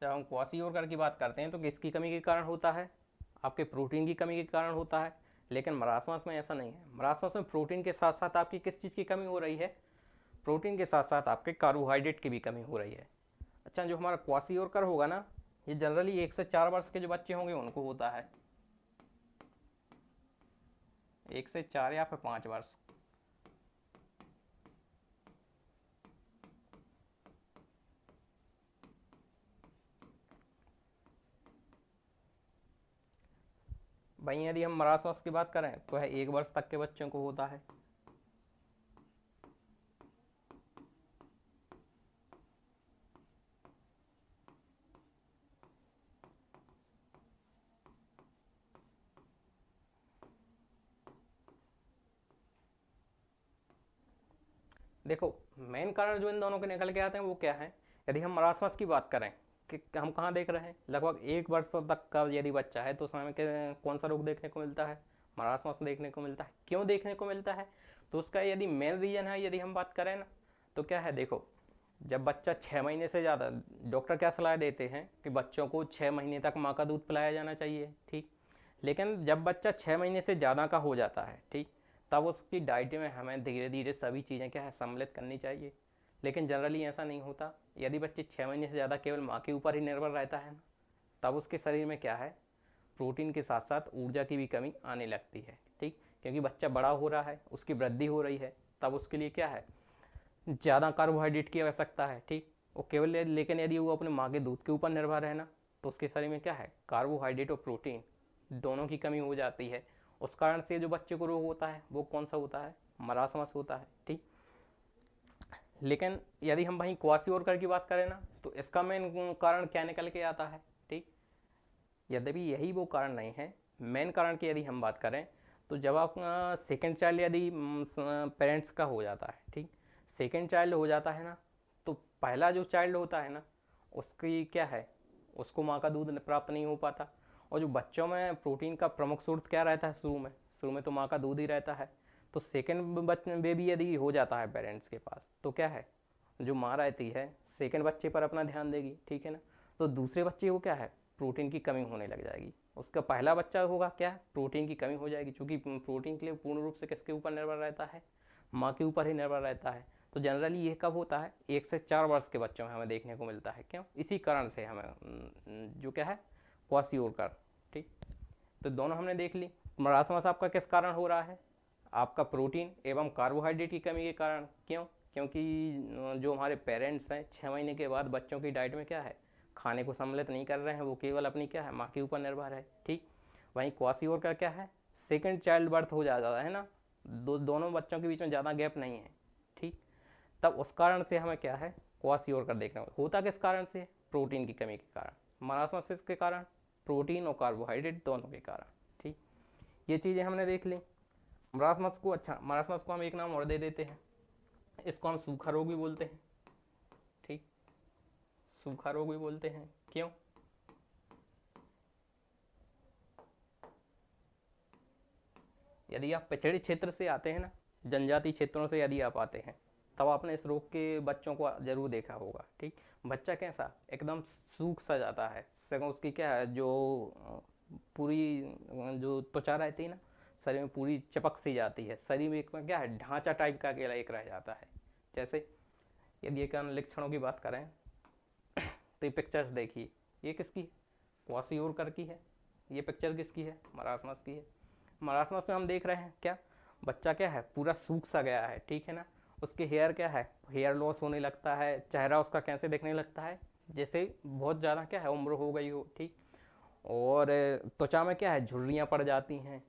जब हम क्वासियोरकर की बात करते हैं तो किसकी कमी के कारण होता है, आपके प्रोटीन की कमी के कारण होता है। लेकिन मरासमस में ऐसा नहीं है। मरासमस में प्रोटीन के साथ साथ आपकी किस चीज़ की कमी हो रही है, प्रोटीन के साथ साथ आपके कार्बोहाइड्रेट की भी कमी हो रही है। अच्छा, जो हमारा क्वासियोरकर होगा ना, ये जनरली 1 से 4 वर्ष के जो बच्चे होंगे उनको होता है, 1 से 4 या फिर 5 वर्ष। वहीं यदि हम मरासमस की बात करें तो है 1 वर्ष तक के बच्चों को होता है। देखो, मेन कारण जो इन दोनों के निकल के आते हैं वो क्या है। यदि हम मरासमस की बात करें कि हम कहाँ देख रहे हैं, लगभग 1 वर्ष तक का यदि बच्चा है तो उसमें कौन सा रोग देखने को मिलता है, मरासमस देखने को मिलता है। क्यों देखने को मिलता है, तो उसका यदि मेन रीज़न है, यदि हम बात करें ना, तो क्या है। देखो, जब बच्चा 6 महीने से ज़्यादा, डॉक्टर क्या सलाह देते हैं कि बच्चों को 6 महीने तक माँ का दूध पिलाया जाना चाहिए, ठीक। लेकिन जब बच्चा 6 महीने से ज़्यादा का हो जाता है, ठीक, तब उसकी डाइट में हमें धीरे धीरे सभी चीज़ें क्या है सम्मिलित करनी चाहिए। लेकिन जनरली ऐसा नहीं होता। यदि बच्चे 6 महीने से ज़्यादा केवल माँ के ऊपर ही निर्भर रहता है ना, तब उसके शरीर में क्या है, प्रोटीन के साथ साथ ऊर्जा की भी कमी आने लगती है, ठीक। क्योंकि बच्चा बड़ा हो रहा है, उसकी वृद्धि हो रही है, तब उसके लिए क्या है, ज़्यादा कार्बोहाइड्रेट की आवश्यकता है, ठीक। वो केवल लेकिन यदि वो अपने माँ के दूध के ऊपर निर्भर है ना, तो उसके शरीर में क्या है, कार्बोहाइड्रेट और प्रोटीन दोनों की कमी हो जाती है। उस कारण से जो बच्चे को रोग होता है वो कौन सा होता है, मरासमस होता है, ठीक। लेकिन यदि हम वहीं क्वासिओरकर की बात करें ना, तो इसका मेन कारण क्या निकल के आता है, ठीक। यद्यपि यही वो कारण नहीं है, मेन कारण की यदि हम बात करें तो जब आप सेकेंड चाइल्ड यदि पेरेंट्स का हो जाता है, ठीक, सेकेंड चाइल्ड हो जाता है ना, तो पहला जो चाइल्ड होता है ना, उसकी क्या है, उसको माँ का दूध प्राप्त नहीं हो पाता। और जो बच्चों में प्रोटीन का प्रमुख स्रोत क्या रहता है, शुरू में तो माँ का दूध ही रहता है। तो सेकेंड बेबी यदि हो जाता है पेरेंट्स के पास, तो क्या है, जो माँ रहती है सेकेंड बच्चे पर अपना ध्यान देगी, ठीक है ना। तो दूसरे बच्चे को क्या है, प्रोटीन की कमी होने लग जाएगी। उसका पहला बच्चा होगा क्या, प्रोटीन की कमी हो जाएगी, क्योंकि प्रोटीन के लिए पूर्ण रूप से किसके ऊपर निर्भर रहता है, माँ के ऊपर ही निर्भर रहता है। तो जनरली ये कब होता है, 1 से 4 वर्ष के बच्चों में हमें देखने को मिलता है। क्यों, इसी कारण से हमें जो क्या है, क्वासिओरकर, ठीक। तो दोनों हमने देख ली। मरासमस आपका किस कारण हो रहा है, आपका प्रोटीन एवं कार्बोहाइड्रेट की कमी के कारण। क्यों, क्योंकि जो हमारे पेरेंट्स हैं 6 महीने के बाद बच्चों की डाइट में क्या है, खाने को सम्मिलित नहीं कर रहे हैं, वो केवल अपनी क्या है, माँ के ऊपर निर्भर है, ठीक। वहीं क्वासिओरकर क्या है, सेकेंड चाइल्ड बर्थ हो जाता है ना, दोनों बच्चों के बीच में ज़्यादा गैप नहीं है, ठीक। तब उस कारण से हमें क्या है, क्वासिओरकर देखना होता किस कारण से, प्रोटीन की कमी के कारण। मरासमस के कारण प्रोटीन और कार्बोहाइड्रेट दोनों के कारण, ठीक। ये चीज़ें हमने देख ली। मरासमस को, अच्छा, मरासमस को हम एक नाम और दे देते हैं, इसको हम सूखा रोग भी बोलते हैं, ठीक। सूखा रोग भी बोलते हैं। क्यों, यदि आप पिछड़े क्षेत्र से आते हैं ना, जनजाति क्षेत्रों से यदि आप आते हैं, तब आपने इस रोग के बच्चों को जरूर देखा होगा, ठीक। बच्चा कैसा एकदम सूख सा जाता है, सगों उसकी क्या है, जो पूरी जो त्वचा रहती है ना, शरीर में पूरी चिपक सी जाती है, शरीर में एक में क्या है, ढांचा टाइप का अकेला एक रह जाता है। जैसे यदि एक अन्य लक्षणों की बात करें, तो ये पिक्चर्स देखिए, ये किसकी, क्वासिओरकर की है। ये पिक्चर किसकी है, मरासमस की है। मरासमस में हम देख रहे हैं क्या, बच्चा क्या है, पूरा सूख सा गया है, ठीक है ना। उसके हेयर क्या है, हेयर लॉस होने लगता है, चेहरा उसका कैसे दिखने लगता है, जैसे बहुत ज़्यादा क्या है, उम्र हो गई हो, ठीक। और त्वचा में क्या है, झुर्रियाँ पड़ जाती हैं,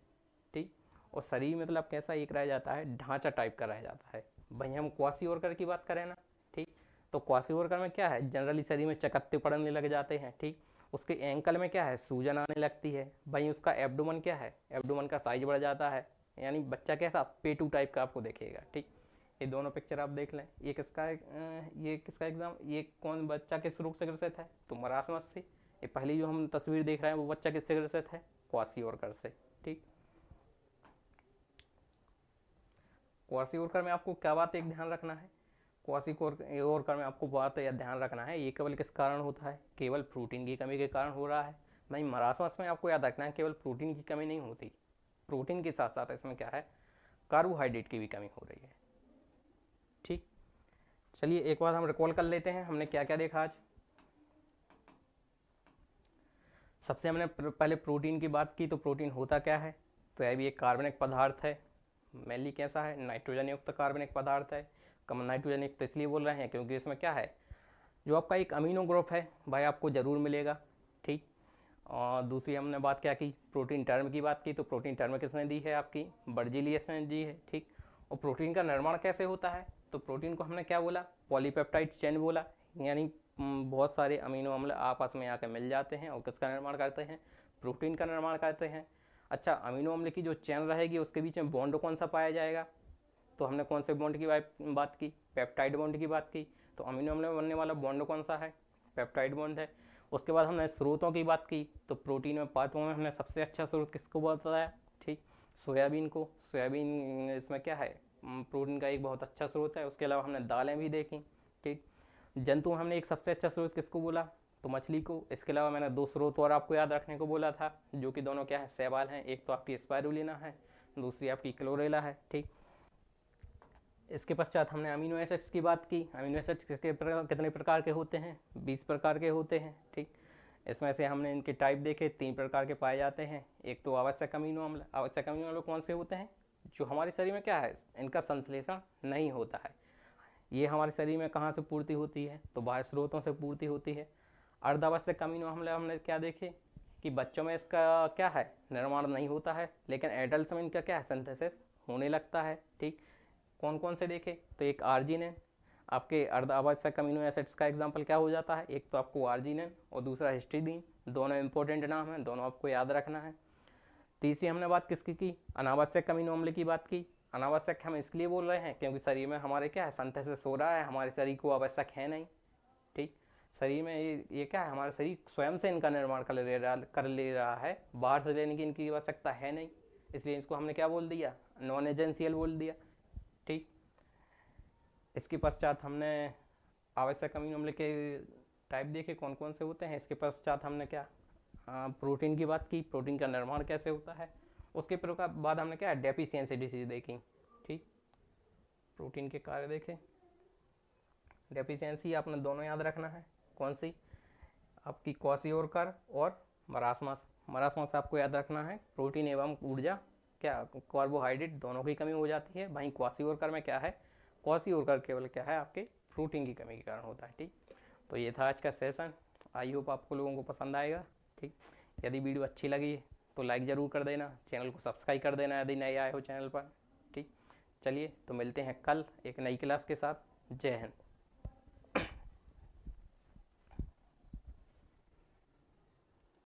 ठीक। और शरीर मतलब कैसा एक रह जाता है, ढांचा टाइप का रह जाता है। वहीं हम क्वासिओरकर की बात करें ना, ठीक, तो क्वासिओरकर में क्या है, जनरली शरीर में चकत्ते पड़ने लग जाते हैं, ठीक। उसके एंकल में क्या है, सूजन आने लगती है। वहीं उसका एब्डोमन क्या है, एब्डोमन का साइज बढ़ जाता है, यानी बच्चा कैसा पेटू टाइप का आपको दिखेगा, ठीक। ये दोनों पिक्चर आप देख लें। ये किसका एग्जाम, ये कौन बच्चा किस रोग से ग्रसित है, तो मरासमस से। ये पहली जो हम तस्वीर देख रहे हैं वो बच्चा किससे ग्रसित है, क्वासिओरकर से, ठीक। क्वासिओरकर में आपको क्या बात एक ध्यान रखना है, क्वासिओरकर में आपको बात या ध्यान रखना है, ये केवल किस कारण होता है, केवल प्रोटीन की कमी के कारण हो रहा है। नहीं, मरासमस में आपको याद रखना है केवल प्रोटीन की कमी नहीं होती, प्रोटीन के साथ साथ इसमें क्या है, कार्बोहाइड्रेट की भी कमी हो रही है, ठीक। चलिए एक बार हम रिकॉल कर लेते हैं हमने क्या क्या देखा आज। सबसे हमने पहले प्रोटीन की बात की, तो प्रोटीन होता क्या है, तो यह भी एक कार्बनिक पदार्थ है। मेनली कैसा है, नाइट्रोजन युक्त कार्बनिक पदार्थ है। कम नाइट्रोजन युक्त इसलिए बोल रहे हैं क्योंकि इसमें क्या है, जो आपका एक अमीनो ग्रुप है भाई आपको ज़रूर मिलेगा, ठीक। और दूसरी हमने बात क्या की, प्रोटीन टर्म की बात की, तो प्रोटीन टर्म किसने दी है, आपकी बर्जीलियस ने दी है, ठीक। और प्रोटीन का निर्माण कैसे होता है, तो प्रोटीन को हमने क्या बोला, पॉलीपेप्टाइड चेन बोला, यानी बहुत सारे अमीनो अम्ल आपस में आकर मिल जाते हैं और किसका निर्माण करते हैं, प्रोटीन का निर्माण करते हैं। अच्छा, अमीनो अम्ल की जो चेन रहेगी उसके बीच में बॉन्ड कौन सा पाया जाएगा, तो हमने कौन से बॉन्ड की बात की, पेप्टाइड बॉन्ड की बात की। तो अमीनो अम्ल में बनने वाला बॉन्ड कौन सा है, पेप्टाइड बॉन्ड है। उसके बाद हमने स्रोतों की बात की, तो प्रोटीन में पाथों में हमने सबसे अच्छा स्रोत किसको बताया, ठीक, सोयाबीन को। सोयाबीन इसमें क्या है, प्रोटीन का एक बहुत अच्छा स्रोत है। उसके अलावा हमने दालें भी देखी, ठीक। जंतु हमने एक सबसे अच्छा स्रोत किसको बोला, तो मछली को। इसके अलावा मैंने 2 स्रोत और आपको याद रखने को बोला था, जो कि दोनों क्या है, शैवाल हैं। एक तो आपकी स्पाइरुलिना है, दूसरी आपकी क्लोरेला है, ठीक। इसके पश्चात हमने अमीनो एसिड्स की बात की। अमीनो एसिड्स कितने प्रकार के होते हैं, 20 प्रकार के होते हैं, ठीक। इसमें से हमने इनके टाइप देखे, 3 प्रकार के पाए जाते हैं। एक तो आवश्यक अमीनो अम्ल। आवश्यक अमीनो अम्ल कौन से होते हैं, जो हमारे शरीर में क्या है, इनका संश्लेषण नहीं होता है। ये हमारे शरीर में कहाँ से पूर्ति होती है, तो बाह्य स्रोतों से पूर्ति होती है। अर्धावश्यक अमीनो अम्ल हमने क्या देखे, कि बच्चों में इसका क्या है, निर्माण नहीं होता है, लेकिन एडल्ट में इनका क्या है, सिंथेसिस होने लगता है, ठीक। कौन कौन से देखे, तो एक आर्जिनिन। आपके अर्धावश्यक अमीनो एसिड्स का एग्जांपल क्या हो जाता है, एक तो आपको आर्जिनिन और दूसरा हिस्टिडीन। दोनों इंपॉर्टेंट नाम हैं, दोनों आपको याद रखना है। तीसरी हमने बात किसकी की, अनावश्यक अमीनो अम्ल की बात की। अनावश्यक हम इसलिए बोल रहे हैं क्योंकि शरीर में हमारे क्या है, सिंथेसिस हो रहा है, हमारे शरीर को आवश्यक है नहीं, ठीक। शरीर में ये क्या है, हमारा शरीर स्वयं से इनका निर्माण कर ले रहा है, बाहर से लेने की इनकी आवश्यकता है नहीं, इसलिए इसको हमने क्या बोल दिया, नॉन एजेंशियल बोल दिया, ठीक। इसके पश्चात हमने आवश्यक अमीनो अम्ल के टाइप देखे कौन कौन से होते हैं। इसके पश्चात हमने क्या, प्रोटीन की बात की, प्रोटीन का निर्माण कैसे होता है। उसके बाद हमने क्या, डेफिशिएंसी डिसीज देखी, ठीक। प्रोटीन के कार्य देखे। डेफिशिएंसी आपने दोनों याद रखना है, कौन सी, आपकी क्वासियोरकर और मरासमस। मरासमस आपको याद रखना है, प्रोटीन एवं ऊर्जा, क्या कार्बोहाइड्रेट दोनों की कमी हो जाती है। वहीं क्वासियोरकर में क्या है, क्वासियोरकर केवल क्या है, आपके प्रोटीन की कमी के कारण होता है, ठीक। तो ये था आज का सेशन। आई होप आपको लोगों को पसंद आएगा, ठीक। यदि वीडियो अच्छी लगी तो लाइक ज़रूर कर देना, चैनल को सब्सक्राइब कर देना यदि नए आए हो चैनल पर, ठीक। चलिए तो मिलते हैं कल एक नई क्लास के साथ। जय हिंद।